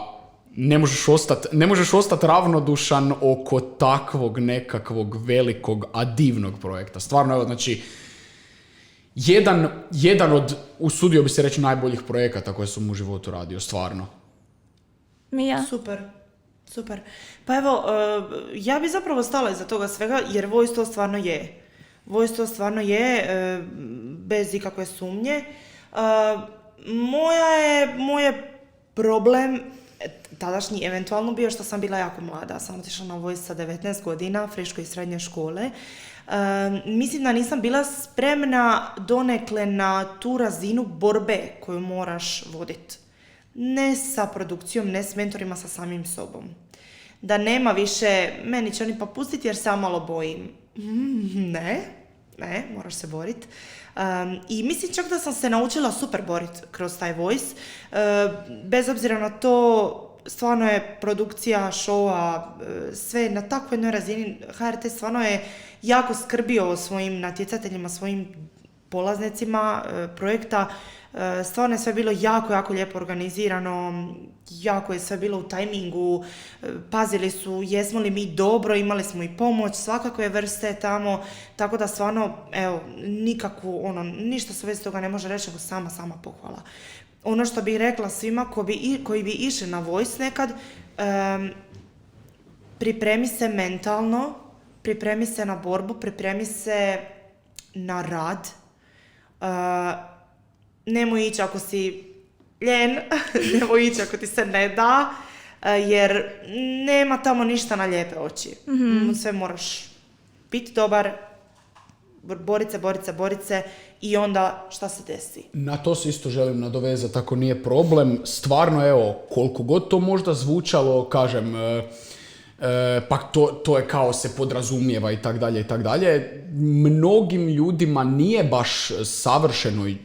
Speaker 3: ne možeš ostati ravnodušan oko takvog nekakvog velikog, a divnog projekta. Stvarno, evo, znači, jedan od, usudio bi se reći, najboljih projekata koje sam u životu radio, stvarno.
Speaker 1: Mija?
Speaker 2: Super. Pa evo, ja bi zapravo stala iza toga svega, jer Voice to stvarno je. Voice to stvarno je, bez ikakve sumnje. Moj je problem tadašnji eventualno bio što sam bila jako mlada. Sam otišla na Voice sa 19 godina, friško iz srednje škole. Mislim da nisam bila spremna donekle na tu razinu borbe koju moraš voditi. Ne sa produkcijom, ne s mentorima, sa samim sobom. Da nema više, meni će oni pa pustiti jer se ja malo bojim. Ne, moraš se boriti. I mislim čak da sam se naučila super boriti kroz taj Voice. Bez obzira na to, stvarno je produkcija showa, sve na takvoj jednoj razini. HRT stvarno je jako skrbio o svojim natjecateljima, svojim polaznicima projekta. Stvarno je sve bilo jako, jako lijepo organizirano, jako je sve bilo u tajmingu, pazili su jesmo li mi dobro, imali smo i pomoć svakakve vrste tamo, tako da stvarno, evo, nikakvu, ništa se već toga ne može reći, nego sama pohvala. Ono što bih rekla svima koji bi išli na Voice nekad, pripremi se mentalno, pripremi se na borbu, pripremi se na rad, nemoj ići ako si ljen, nemoj ići ako ti se ne da, jer nema tamo ništa na lijepe oči. Sve moraš biti dobar, borit se i onda šta se desi.
Speaker 3: Na to se isto želim nadovezati, ako nije problem. Stvarno, evo, koliko god to možda zvučalo, kažem, pa to je kao se podrazumijeva i tak dalje. Mnogim ljudima nije baš savršeno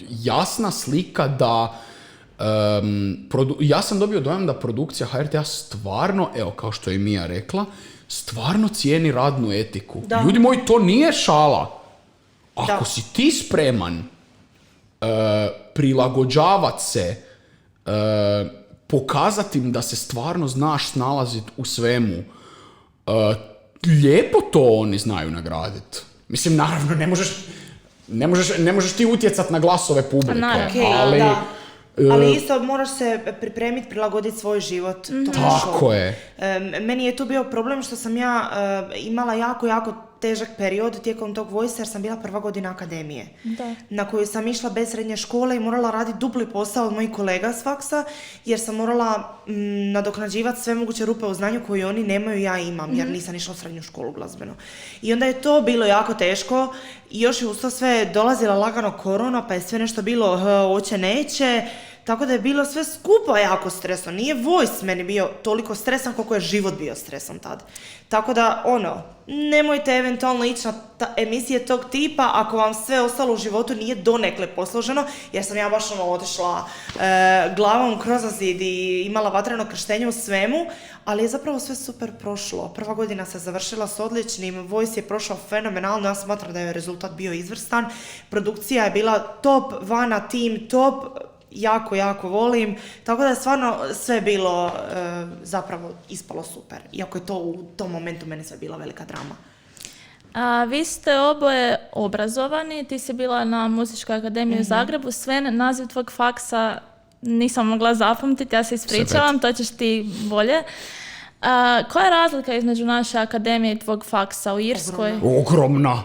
Speaker 3: jasna slika da ja sam dobio dojam da produkcija HRT-a stvarno, evo, kao što je Mija rekla, stvarno cijeni radnu etiku.
Speaker 2: Da.
Speaker 3: Ljudi moji, to nije šala. Ako
Speaker 2: Da.
Speaker 3: si ti spreman prilagođavat se, pokazati im da se stvarno znaš snalaziti u svemu, lijepo to oni znaju nagraditi. Mislim, naravno, ne možeš ti utjecat na glasove publike,
Speaker 1: Naravno.
Speaker 3: ali...
Speaker 2: Da. Ali isto moraš se pripremiti, prilagoditi svoj život tom
Speaker 3: Tako
Speaker 2: showu.
Speaker 3: je.
Speaker 2: Meni je tu bio problem što sam ja imala jako, jako težak period tijekom tog Voice jer sam bila prva godina akademije.
Speaker 1: Da.
Speaker 2: Na koju sam išla bez srednje škole i morala raditi dupli posao od mojih kolega s faksa jer sam morala nadoknađivati sve moguće rupe u znanju koje oni nemaju, ja imam, jer nisam išla u srednju školu glazbeno. I onda je to bilo jako teško i još je uz to sve dolazila lagano korona, pa je sve nešto bilo hoće neće. Tako da je bilo sve skupa jako stresno. Nije Voice meni bio toliko stresan koliko je život bio stresan tad. Tako da, nemojte eventualno ići na emisije tog tipa ako vam sve ostalo u životu nije donekle posloženo, jer sam ja baš otišla glavom kroz zid i imala vatreno krštenje u svemu, ali je zapravo sve super prošlo. Prva godina se završila s odličnim, Voice je prošao fenomenalno, ja smatram da je rezultat bio izvrstan, produkcija je bila top, Vana tim top, jako, jako volim, tako da je stvarno sve bilo zapravo ispalo super, iako je to u tom momentu meni sve bila velika drama.
Speaker 1: A vi ste oboje obrazovani, ti si bila na Muzičkoj akademiji u Zagrebu, Sven, naziv tvog faksa nisam mogla zapamtiti, ja se ispričavam, to ćeš ti bolje. Koja je razlika između naše akademije i tvog faksa u Irskoj?
Speaker 3: Ogromna.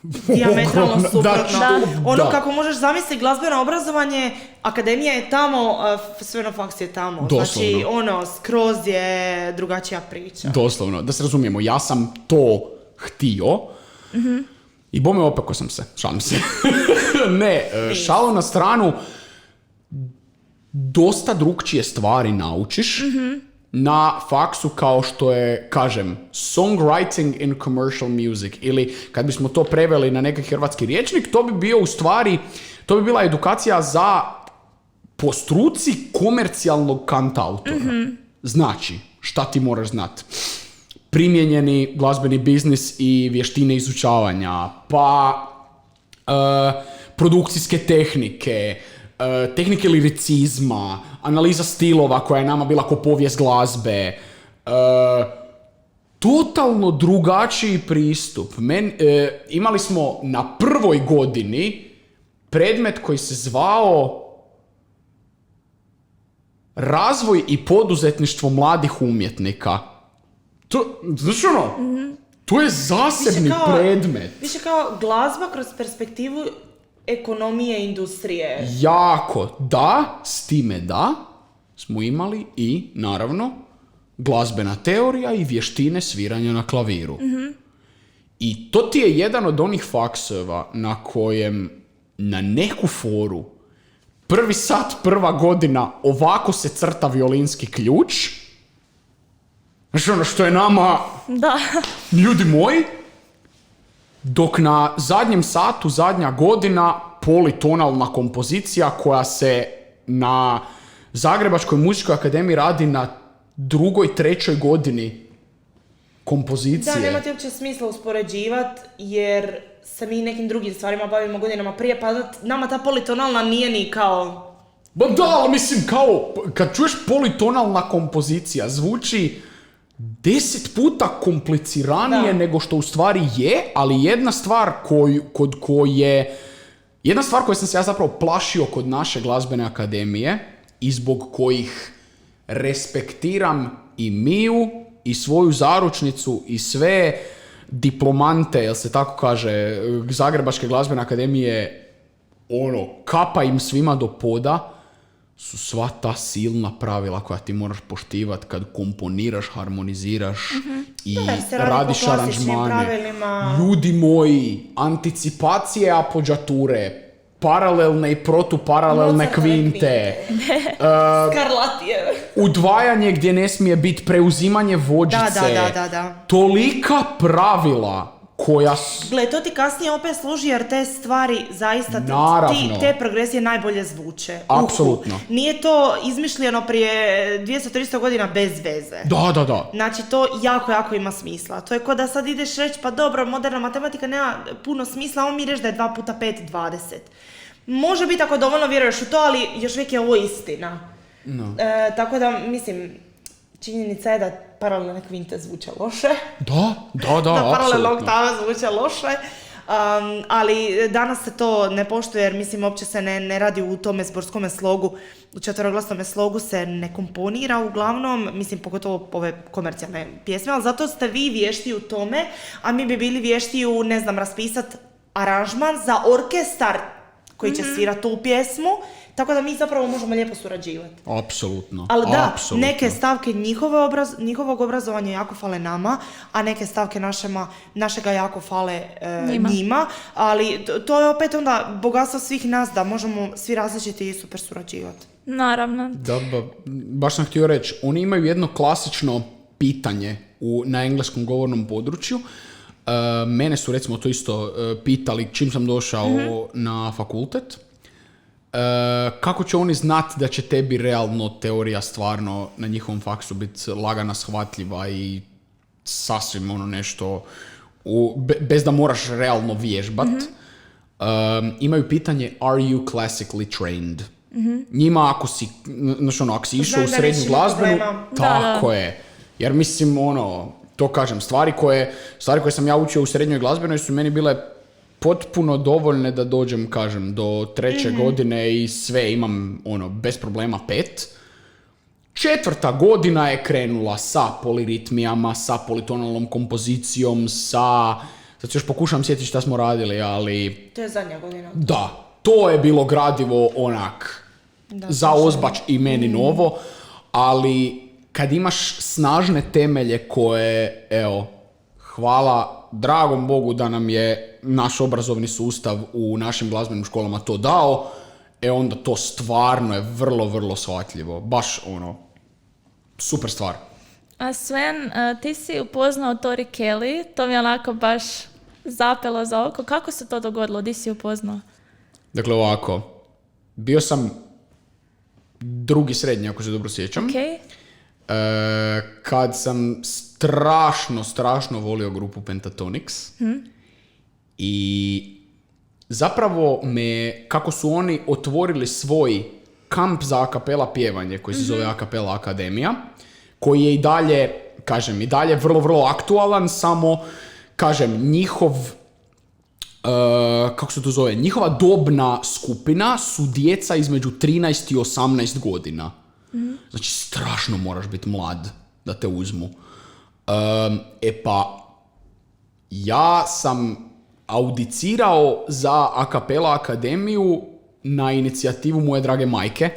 Speaker 2: Dijametralno suprotno.
Speaker 3: Da.
Speaker 2: Kako možeš zamisliti glazbeno obrazovanje, akademija je tamo, Svenov faks je tamo.
Speaker 3: Doslovno.
Speaker 2: Znači, skroz je drugačija priča.
Speaker 3: Doslovno, da se razumijemo, ja sam to htio i bome opeko sam se, šalim se. Ne, šalu na stranu, dosta drugčije stvari naučiš na faksu kao što je, kažem, songwriting in commercial music, ili kad bismo to preveli na neki hrvatski rječnik, to bi bio u stvari, to bi bila edukacija za po struci komercijalnog kantautora. Znači, šta ti moraš znati? Primijenjeni glazbeni biznis i vještine izučavanja, pa produkcijske tehnike, tehnike liricizma, analiza stilova koja je nama bila ko povijest glazbe, totalno drugačiji pristup. Imali smo na prvoj godini predmet koji se zvao razvoj i poduzetništvo mladih umjetnika. Znači to je zasebni predmet.
Speaker 2: Više kao glazba kroz perspektivu ekonomije i industrije.
Speaker 3: Jako, da, s time da, smo imali i, naravno, glazbena teorija i vještine sviranja na klaviru. I to ti je jedan od onih faksova na kojem na neku foru prvi sat, prva godina, ovako se crta violinski ključ. Znači ono što je nama,
Speaker 1: Da.
Speaker 3: ljudi moji, dok na zadnjem satu, zadnja godina, politonalna kompozicija koja se na Zagrebačkoj muzičkoj akademiji radi na drugoj, trećoj godini kompozicije.
Speaker 2: Da, nema ti uopće smisla uspoređivati jer se mi nekim drugim stvarima bavimo godinama prije, pa nama ta politonalna nije ni kao...
Speaker 3: Ba da, ali mislim kao, kad čuješ politonalna kompozicija, zvuči 10 puta kompliciranije nego što u stvari je, ali jedna stvar koju sam se ja zapravo plašio kod naše glazbene akademije i zbog kojih respektiram i Miju i svoju zaručnicu i sve diplomante, jel se tako kaže, Zagrebačke glazbene akademije, ono, kapa im svima do poda, su sva ta silna pravila koja ti moraš poštivati kad komponiraš, harmoniziraš i radiš aranžmane.
Speaker 2: Pravilima.
Speaker 3: Ljudi moji, anticipacije apođature, paralelne i protuparalelne kvinte,
Speaker 2: Skarlatijeve.
Speaker 3: udvajanje gdje ne smije biti, preuzimanje vođice,
Speaker 2: Da.
Speaker 3: tolika pravila koja...
Speaker 2: Gle, to ti kasnije opet služi jer te stvari zaista,
Speaker 3: Naravno.
Speaker 2: te progresije najbolje zvuče.
Speaker 3: Apsolutno.
Speaker 2: Nije to izmišljeno prije 200-300 godina bez veze.
Speaker 3: Da.
Speaker 2: Znači, to jako ima smisla. To je kao da sad ideš reći, pa dobro, moderna matematika nema puno smisla, on mi reći da je 2 puta 5, 20. Može biti ako dovoljno vjeruješ u to, ali još uvijek je ovo istina.
Speaker 3: No.
Speaker 2: Tako da, mislim, činjenica je da paralelne kvinte zvuče loše.
Speaker 3: Da,
Speaker 2: Da paralelne
Speaker 3: apsolutno.
Speaker 2: oktave zvuče loše. Ali danas se to ne poštuje jer mislim uopće se ne radi u tome zborskome slogu, u četveroglasnome slogu se ne komponira uglavnom, mislim pogotovo ove komercijalne pjesme, ali zato ste vi vješti u tome, a mi bi bili vješti u, ne znam, raspisati aranžman za orkestar koji će svirati tu pjesmu, tako da mi zapravo možemo lijepo surađivati.
Speaker 3: Apsolutno.
Speaker 2: Ali da,
Speaker 3: apsolutno.
Speaker 2: neke stavke njihovog obrazovanja jako fale nama, a neke stavke našega jako fale njima. Ali to je opet onda bogatstvo svih nas da možemo svi različiti i super surađivati.
Speaker 1: Naravno.
Speaker 3: Da, baš sam htio reći, oni imaju jedno klasično pitanje na engleskom govornom području. Mene su recimo to isto pitali čim sam došao na fakultet. Kako će oni znati da će tebi realno teorija stvarno na njihovom faksu biti lagana, shvatljiva i sasvim ono nešto bez da moraš realno vježbat. Imaju pitanje are you classically trained? Njima ako si, ako si išao u srednju glazbenu, tako je. Jer mislim to kažem, stvari koje sam ja učio u srednjoj glazbenoj su meni bile potpuno dovoljne da dođem, kažem, do treće godine i sve imam, bez problema 5. 4. godina je krenula sa poliritmijama, sa politonalnom kompozicijom, sad se još pokušam sjetiti šta smo radili, ali...
Speaker 2: To je zadnja godina.
Speaker 3: Da, to je bilo gradivo za ozbač i meni novo, ali kad imaš snažne temelje koje, hvala dragom Bogu da nam je naš obrazovni sustav u našim glazbenim školama to dao, onda to stvarno je vrlo, vrlo shvatljivo. Baš super stvar.
Speaker 1: A Sven, ti si upoznao Tori Kelly, to mi je onako baš zapelo za oko. Kako se to dogodilo? Di si upoznao?
Speaker 3: Dakle, ovako, bio sam drugi srednji, ako se dobro sjećam.
Speaker 1: Ok.
Speaker 3: Kad sam strašno volio grupu Pentatonix. I zapravo kako su oni otvorili svoj kamp za a cappella pjevanje, koji se zove A cappella Akademija, koji je i dalje vrlo aktualan, samo, njihov, kako se to zove, njihova dobna skupina su djeca između 13 i 18 godina. Znači, strašno moraš biti mlad da te uzmu. Pa, ja sam audicirao za a cappella akademiju na inicijativu moje drage majke.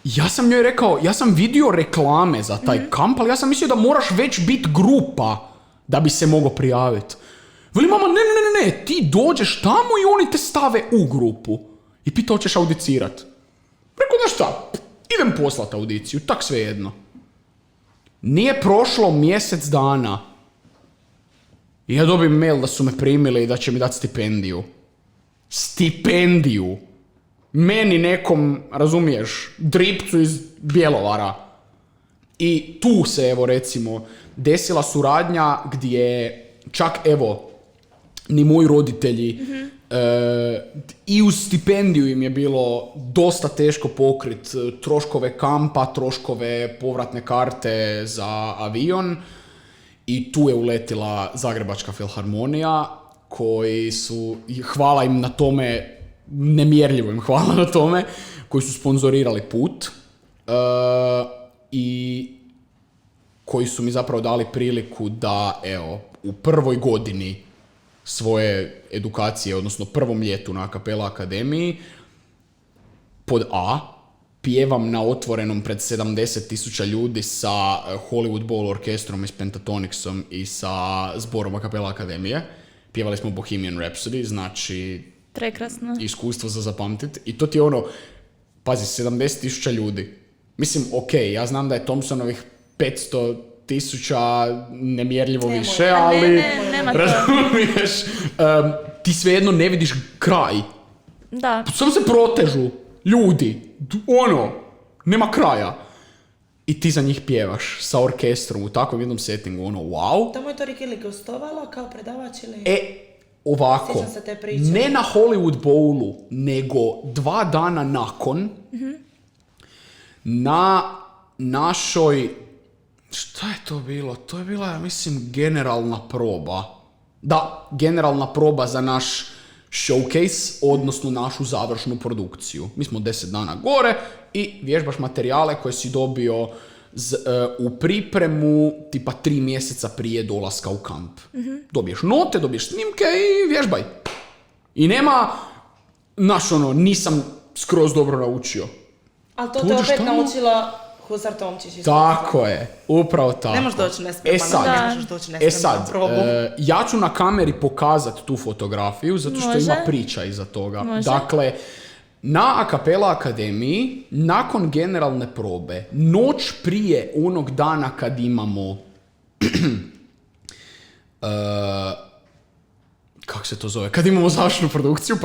Speaker 3: Ja sam njoj rekao, ja sam vidio reklame za taj kamp, ali ja sam mislio da moraš već biti grupa da bi se mogao prijaviti. Veli mama, ne, ti dođeš tamo i oni te stave u grupu. I pita, hoćeš audicirat. Rekao, znaš šta, idem poslat audiciju, tak svejedno. Nije prošlo mjesec dana i ja dobijem mail da su me primili i da će mi dati stipendiju. Stipendiju! Meni nekom, razumiješ, dripcu iz Bjelovara. I tu se, evo recimo, desila suradnja gdje čak, evo, ni moji roditelji i uz stipendiju im je bilo dosta teško pokrit troškove kampa, troškove povratne karte za avion. I tu je uletila Zagrebačka filharmonija, koji su, hvala im na tome, nemjerljivo im hvala na tome, koji su sponzorirali put i koji su mi zapravo dali priliku da, evo, u prvoj godini svoje edukacije, odnosno prvom ljetu na a cappella akademiji, pod A, pjevam na otvorenom pred 70,000 ljudi sa Hollywood Bowl orkestrom i s Pentatonixom i sa zborom a cappella akademije. Pjevali smo Bohemian Rhapsody, znači
Speaker 1: Prekrasno.
Speaker 3: iskustvo za zapamtit. I to ti je ono, pazi, 70,000 ljudi. Mislim, ja znam da je Thompsonovih 500,000 nemjerljivo više, ali
Speaker 1: nema to.
Speaker 3: razumiješ, ti svejedno ne vidiš kraj.
Speaker 1: Da.
Speaker 3: Samo se protežu ljudi, nema kraja. I ti za njih pjevaš sa orkestrom u takvom jednom settingu, wow.
Speaker 2: Tamo je Tori Kelly gostovala kao predavač ili...
Speaker 3: Ovako,
Speaker 2: Sjećam se te priče.
Speaker 3: ne na Hollywood Bowlu, nego 2 dana nakon, na našoj, šta je to bilo? To je bila, ja mislim, generalna proba. Da, generalna proba za naš showcase, odnosno našu završnu produkciju. Mi smo 10 dana gore i vježbaš materijale koje si dobio u pripremu tipa 3 mjeseca prije dolaska u kamp. Dobiješ note, dobiješ snimke i vježbaj. I nema, nisam skroz dobro naučio.
Speaker 2: Ali to te opet naučila Husar Tomčić.
Speaker 3: Tako je, upravo tako.
Speaker 2: Ne možeš doći nespreman, ne možeš doći nespreman na probu.
Speaker 3: Ja ću na kameri pokazati tu fotografiju, zato što ima priča iza toga.
Speaker 1: Može.
Speaker 3: Dakle, na a cappella akademiji, nakon generalne probe, noć prije onog dana kad imamo kako se to zove? Kad imamo završnu produkciju,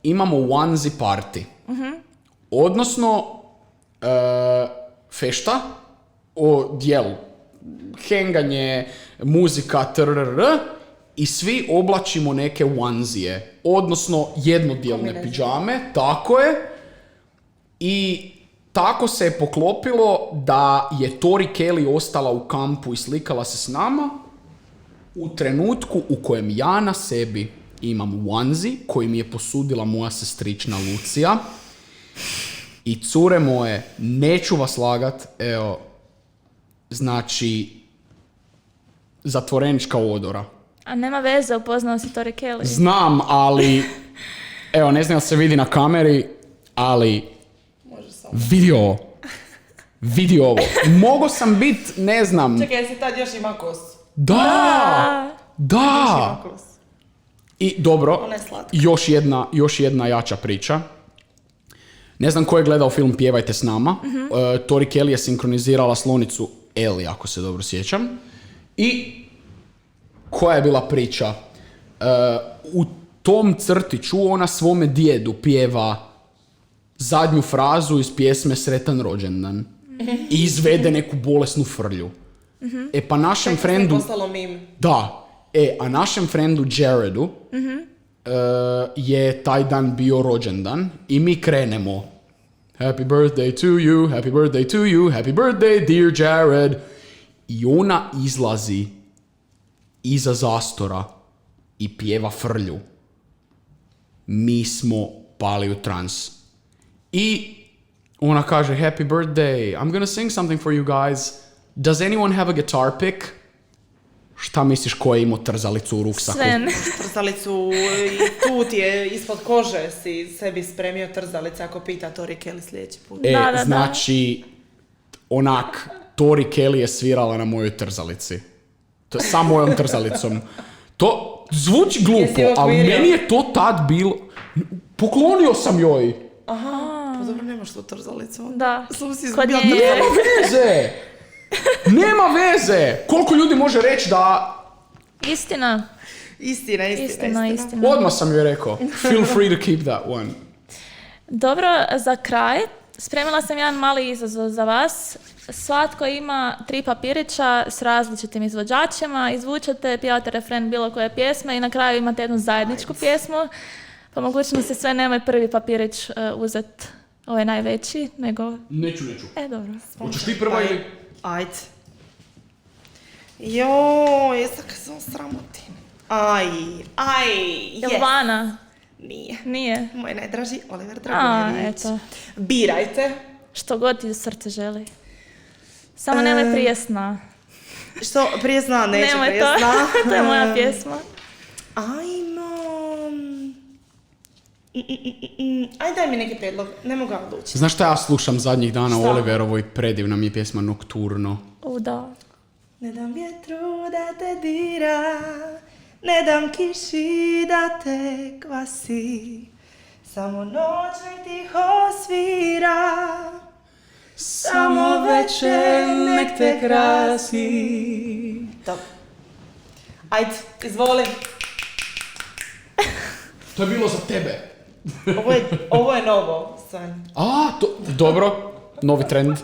Speaker 3: imamo onesie party. Odnosno, fešta o dijelu. Henganje, muzika, i svi oblačimo neke onesije, odnosno jednodijelne pidžame, tako je. I tako se je poklopilo da je Tori Kelly ostala u kampu i slikala se s nama u trenutku u kojem ja na sebi imam onesie koji mi je posudila moja sestrična Lucija. I cure moje, neću vas lagat, evo, znači, zatvorenička odora.
Speaker 1: A nema veze, upoznao si Tori Kelly.
Speaker 3: Znam, ali, evo, ne znam da se vidi na kameri, ali, vidi ovo. Mogao sam biti, ne znam...
Speaker 2: Čekaj, jesi tad još ima kos?
Speaker 3: Da! I dobro, još jedna jača priča. Ne znam ko je gledao film Pjevajte s nama. Tori Kelly je sinkronizirala slonicu Ellie, ako se dobro sjećam. I koja je bila priča? U tom crtiću ona svome djedu pjeva zadnju frazu iz pjesme Sretan rođendan. I izvede neku bolesnu frlju. E pa našem frendu...
Speaker 2: Poslalo mim.
Speaker 3: Da. A našem frendu Jaredu je taj dan bio rođendan i mi krenemo. Happy birthday to you, happy birthday to you, happy birthday dear Jared. I ona izlazi iza zastora i pjeva frlju. Mi smo pali u trans. I ona kaže, happy birthday, I'm gonna sing something for you guys. Does anyone have a guitar pick? Šta misliš ko je imao trzalicu u ruksaku?
Speaker 1: Sven.
Speaker 2: Trzalicu i tu ti je ispod kože si sebi spremio trzalice ako pita Tori Kelly sljedeći put.
Speaker 1: Da.
Speaker 3: Znači, onak, Tori Kelly je svirala na mojoj trzalici. To je sa mojom trzalicom. To zvuči glupo, ali meni je to tad bilo... Poklonio sam joj.
Speaker 2: Aha, pa dobro nemaš tu trzalicu.
Speaker 1: Da.
Speaker 2: Sam si
Speaker 1: Kod
Speaker 2: izbila
Speaker 1: nje je.
Speaker 3: Nema veze! Nema veze! Koliko ljudi može reći da...
Speaker 1: Istina.
Speaker 2: Istina.
Speaker 3: Odmah sam joj rekao. Feel free to keep that one.
Speaker 1: Dobro, za kraj, spremila sam jedan mali izazov za vas. Svatko ima 3 papirića s različitim izvođačima, izvučete, pjevate refren bilo koje pjesme i na kraju imate jednu zajedničku pjesmu. Po mogućnosti sve nemoj prvi papirić uzeti ovaj najveći, nego...
Speaker 3: Neću.
Speaker 1: Dobro.
Speaker 3: Hoćeš ti prva ili...
Speaker 2: Ajde. Joj, jesam kad se sramotim.
Speaker 1: Jel Vana? Nije.
Speaker 2: Moj najdraži Oliver
Speaker 1: A,
Speaker 2: Dragojević.
Speaker 1: eto.
Speaker 2: Birajte.
Speaker 1: Što god ti srce želi. Samo nemoj prije sna.
Speaker 2: Što prije sna, neće
Speaker 1: Nemoj
Speaker 2: prije
Speaker 1: to.
Speaker 2: sna.
Speaker 1: To je moja pjesma.
Speaker 2: Ajmo. Ajde daj mi neki prijedlog, ne mogu ga odlučiti.
Speaker 3: Znaš šta ja slušam zadnjih dana u
Speaker 2: Šta?
Speaker 3: Oliverovoj, predivna mi je pjesma Nocturno.
Speaker 1: Da.
Speaker 2: Ne dam vjetru da te dira, ne dam kiši da te kvasi, samo noć nek tiho svira, samo večer nek te krasi. Dobro. Ajde, izvoli.
Speaker 3: To je bilo za tebe.
Speaker 2: Ovo je novo, Sven.
Speaker 3: Dobro. Novi trend.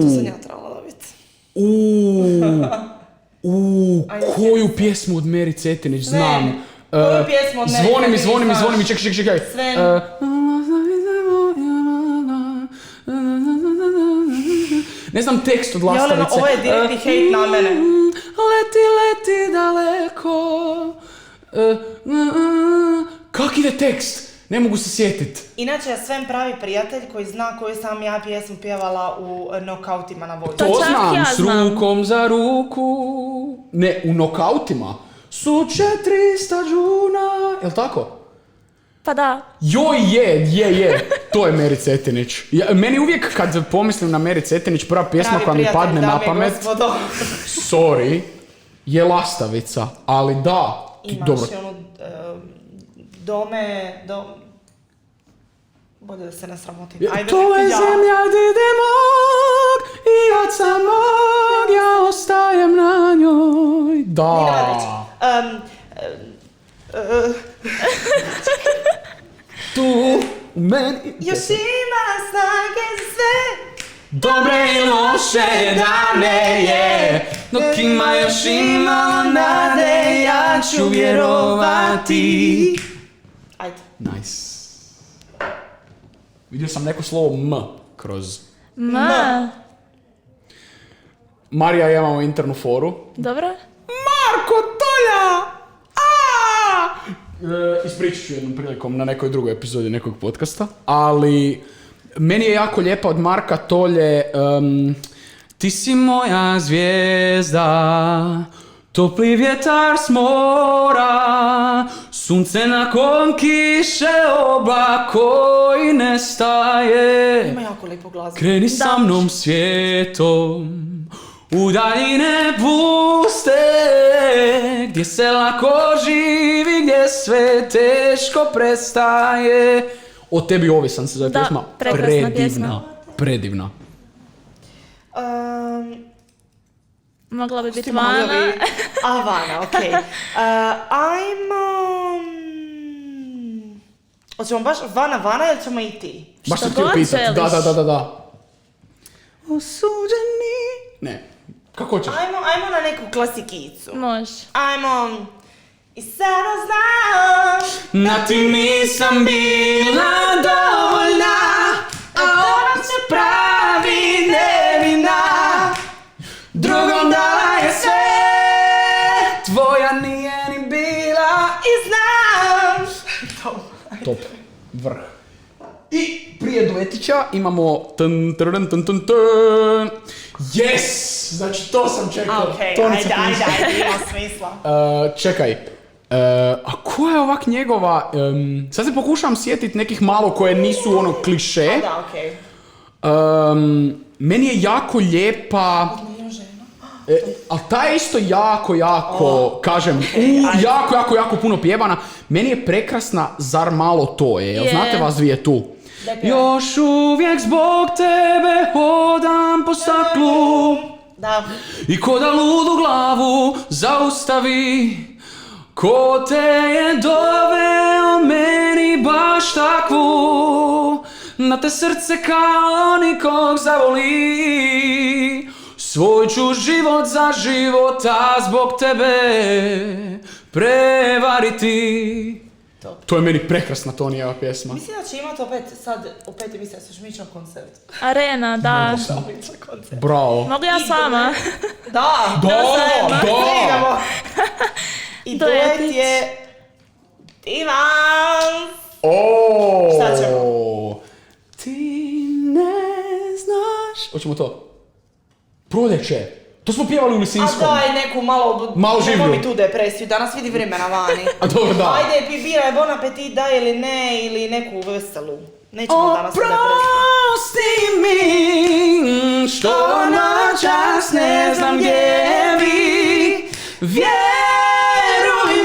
Speaker 2: To sam ja trebala dobiti.
Speaker 3: Koju pjesmu od Meri Cetinić znam?
Speaker 2: Koju pjesmu od Meri Cetinić
Speaker 3: Zvoni mi, čekaj.
Speaker 2: Sven.
Speaker 3: Ne znam tekst od Lastavice.
Speaker 2: Jelena, ovo je direktni hejt na mene.
Speaker 3: Leti daleko. Kak ide tekst? Ne mogu se sjetit.
Speaker 2: Inače je Sven pravi prijatelj koji zna koju sam ja pjesmu pjevala u nokautima na Voice.
Speaker 1: To
Speaker 3: To
Speaker 1: čak
Speaker 3: znam,
Speaker 1: ja
Speaker 3: s
Speaker 1: znam.
Speaker 3: rukom za ruku. Ne, u nokautima. Su 400 džuna. Jel tako?
Speaker 1: Pa da.
Speaker 3: Joj, je. To je Meri Cetinić. Meni uvijek kad pomislim na Meri Cetinić, prva pjesma
Speaker 2: Pravi
Speaker 3: koja mi
Speaker 2: prijatelj,
Speaker 3: padne
Speaker 2: dame
Speaker 3: na
Speaker 2: i
Speaker 3: pamet,
Speaker 2: gospodo.
Speaker 3: sorry, je Lastavica. Ali da,
Speaker 2: Imaš
Speaker 3: dobro.
Speaker 2: i onu bolje da se ne sramotim. Ajde,
Speaker 3: To je zemlja dide mog i od samog ja ostajem na njoj. Da. Tu u meni
Speaker 2: Još ima snage za sve.
Speaker 3: dobre i loše dane je. Dok ima još imalo nade, ja ću vjerovati.
Speaker 2: Ajde.
Speaker 3: Nice. Vidio sam neko slovo M kroz... Marija i ja imamo internu foru.
Speaker 1: Dobro?
Speaker 3: Marko Tolja! Ispričat ću jednom prilikom na nekoj drugoj epizodi nekog podcasta, ali meni je jako lijepa od Marka Tolje ti si moja zvijezda, topli vjetar s mora, sunce nakon kiše, oblak koji nestaje.
Speaker 2: Ima jako lijepo glazbu.
Speaker 3: Kreni sa mnom svijetom, u daljine puste. gdje se lako živi, gdje sve teško prestaje. O tebi ovisan se zove
Speaker 1: Da,
Speaker 3: pjesma.
Speaker 1: prekrasna pjesma.
Speaker 3: Predivna.
Speaker 1: Mogla bi biti
Speaker 2: Ti mogla
Speaker 1: Vana.
Speaker 2: bi- A, Vana, okej. Ajmo... Hoćemo baš Vana ili ćemo i ti?
Speaker 3: Baš
Speaker 1: Što
Speaker 3: sam htio
Speaker 1: god
Speaker 3: pitat.
Speaker 1: želiš.
Speaker 3: Da. Osuđeni. Ne. Kako hoćeš?
Speaker 2: Ajmo na neku klasikicu.
Speaker 1: Može.
Speaker 2: Ajmo... I sada znam...
Speaker 3: Na ti nisam bila dovoljna, a ona se pravi nevina. Drugom dala je sve, tvoja nije ni bila.
Speaker 2: I znam...
Speaker 3: Top, vrh. I prije duetića imamo tun, trun, tun, tun, tun. Yes! Znači to sam čekao.
Speaker 2: Okej,
Speaker 3: Tonica
Speaker 2: ajde,
Speaker 3: Prince.
Speaker 2: ima smisla.
Speaker 3: Čekaj, a koja je ovak njegova, sad se pokušavam sjetiti nekih malo koje nisu ono kliše.
Speaker 2: Da, okej.
Speaker 3: Meni je jako lijepa, ali ta je isto jako, kažem, jako puno pjevana. Meni je prekrasna Zar malo to je, jel
Speaker 1: Je.
Speaker 3: znate vas dvije tu?
Speaker 2: Dakle.
Speaker 3: Još uvijek zbog tebe hodam po staklu
Speaker 2: Da.
Speaker 3: i ko da ludu glavu zaustavi. Ko te je doveo meni baš takvu, na te srce kao nikog zavoli. Svoj ću život za života zbog tebe prevariti.
Speaker 2: Top.
Speaker 3: To je meni prekrasna Tonijeva pjesma.
Speaker 2: Mislim da će imati opet sad u 5. mjesecu Šmičan koncert.
Speaker 1: Arena, da.
Speaker 2: Šmičan koncert.
Speaker 3: Bravo.
Speaker 1: Mogu ja s vama?
Speaker 2: Da! Idemo. I duet
Speaker 1: Duetić.
Speaker 2: je... Divan!
Speaker 3: O.
Speaker 2: Šta ćemo?
Speaker 3: Ti ne znaš. Hoćemo to? Proljeće. To smo pjevali u
Speaker 2: A
Speaker 3: Lisinskom.
Speaker 2: daj neku malo
Speaker 3: življu.
Speaker 2: nemoj mi tu depresiju, danas vidi vremena vani.
Speaker 3: A dobro, da.
Speaker 2: Ajde, biraj bon appetit, da ili ne, ili neku veselu. Nećemo danas u depresiju.
Speaker 3: Oprosti mi što noćas ne znam gdje bi. Vjeruj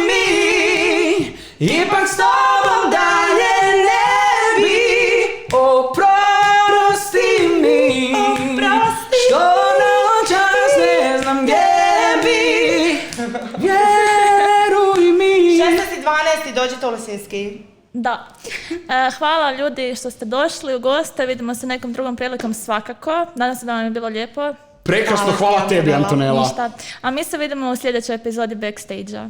Speaker 3: mi, ipak s tobom dalje ne bi. Oprosti mi,
Speaker 2: Oprosti
Speaker 3: što noćas ne znam gdje bi. Vjeruj mi.
Speaker 2: 16.12. dođite u Lisinski.
Speaker 1: Da. Hvala ljudi što ste došli u goste. Vidimo se nekom drugom prilikom svakako. Danas da vam je bilo lijepo.
Speaker 3: Prekrasno,
Speaker 2: Hvala ti,
Speaker 3: hvala tebi,
Speaker 2: Antonella.
Speaker 3: Antonella.
Speaker 1: Ništa. A mi se vidimo u sljedećoj epizodi Backstage-a.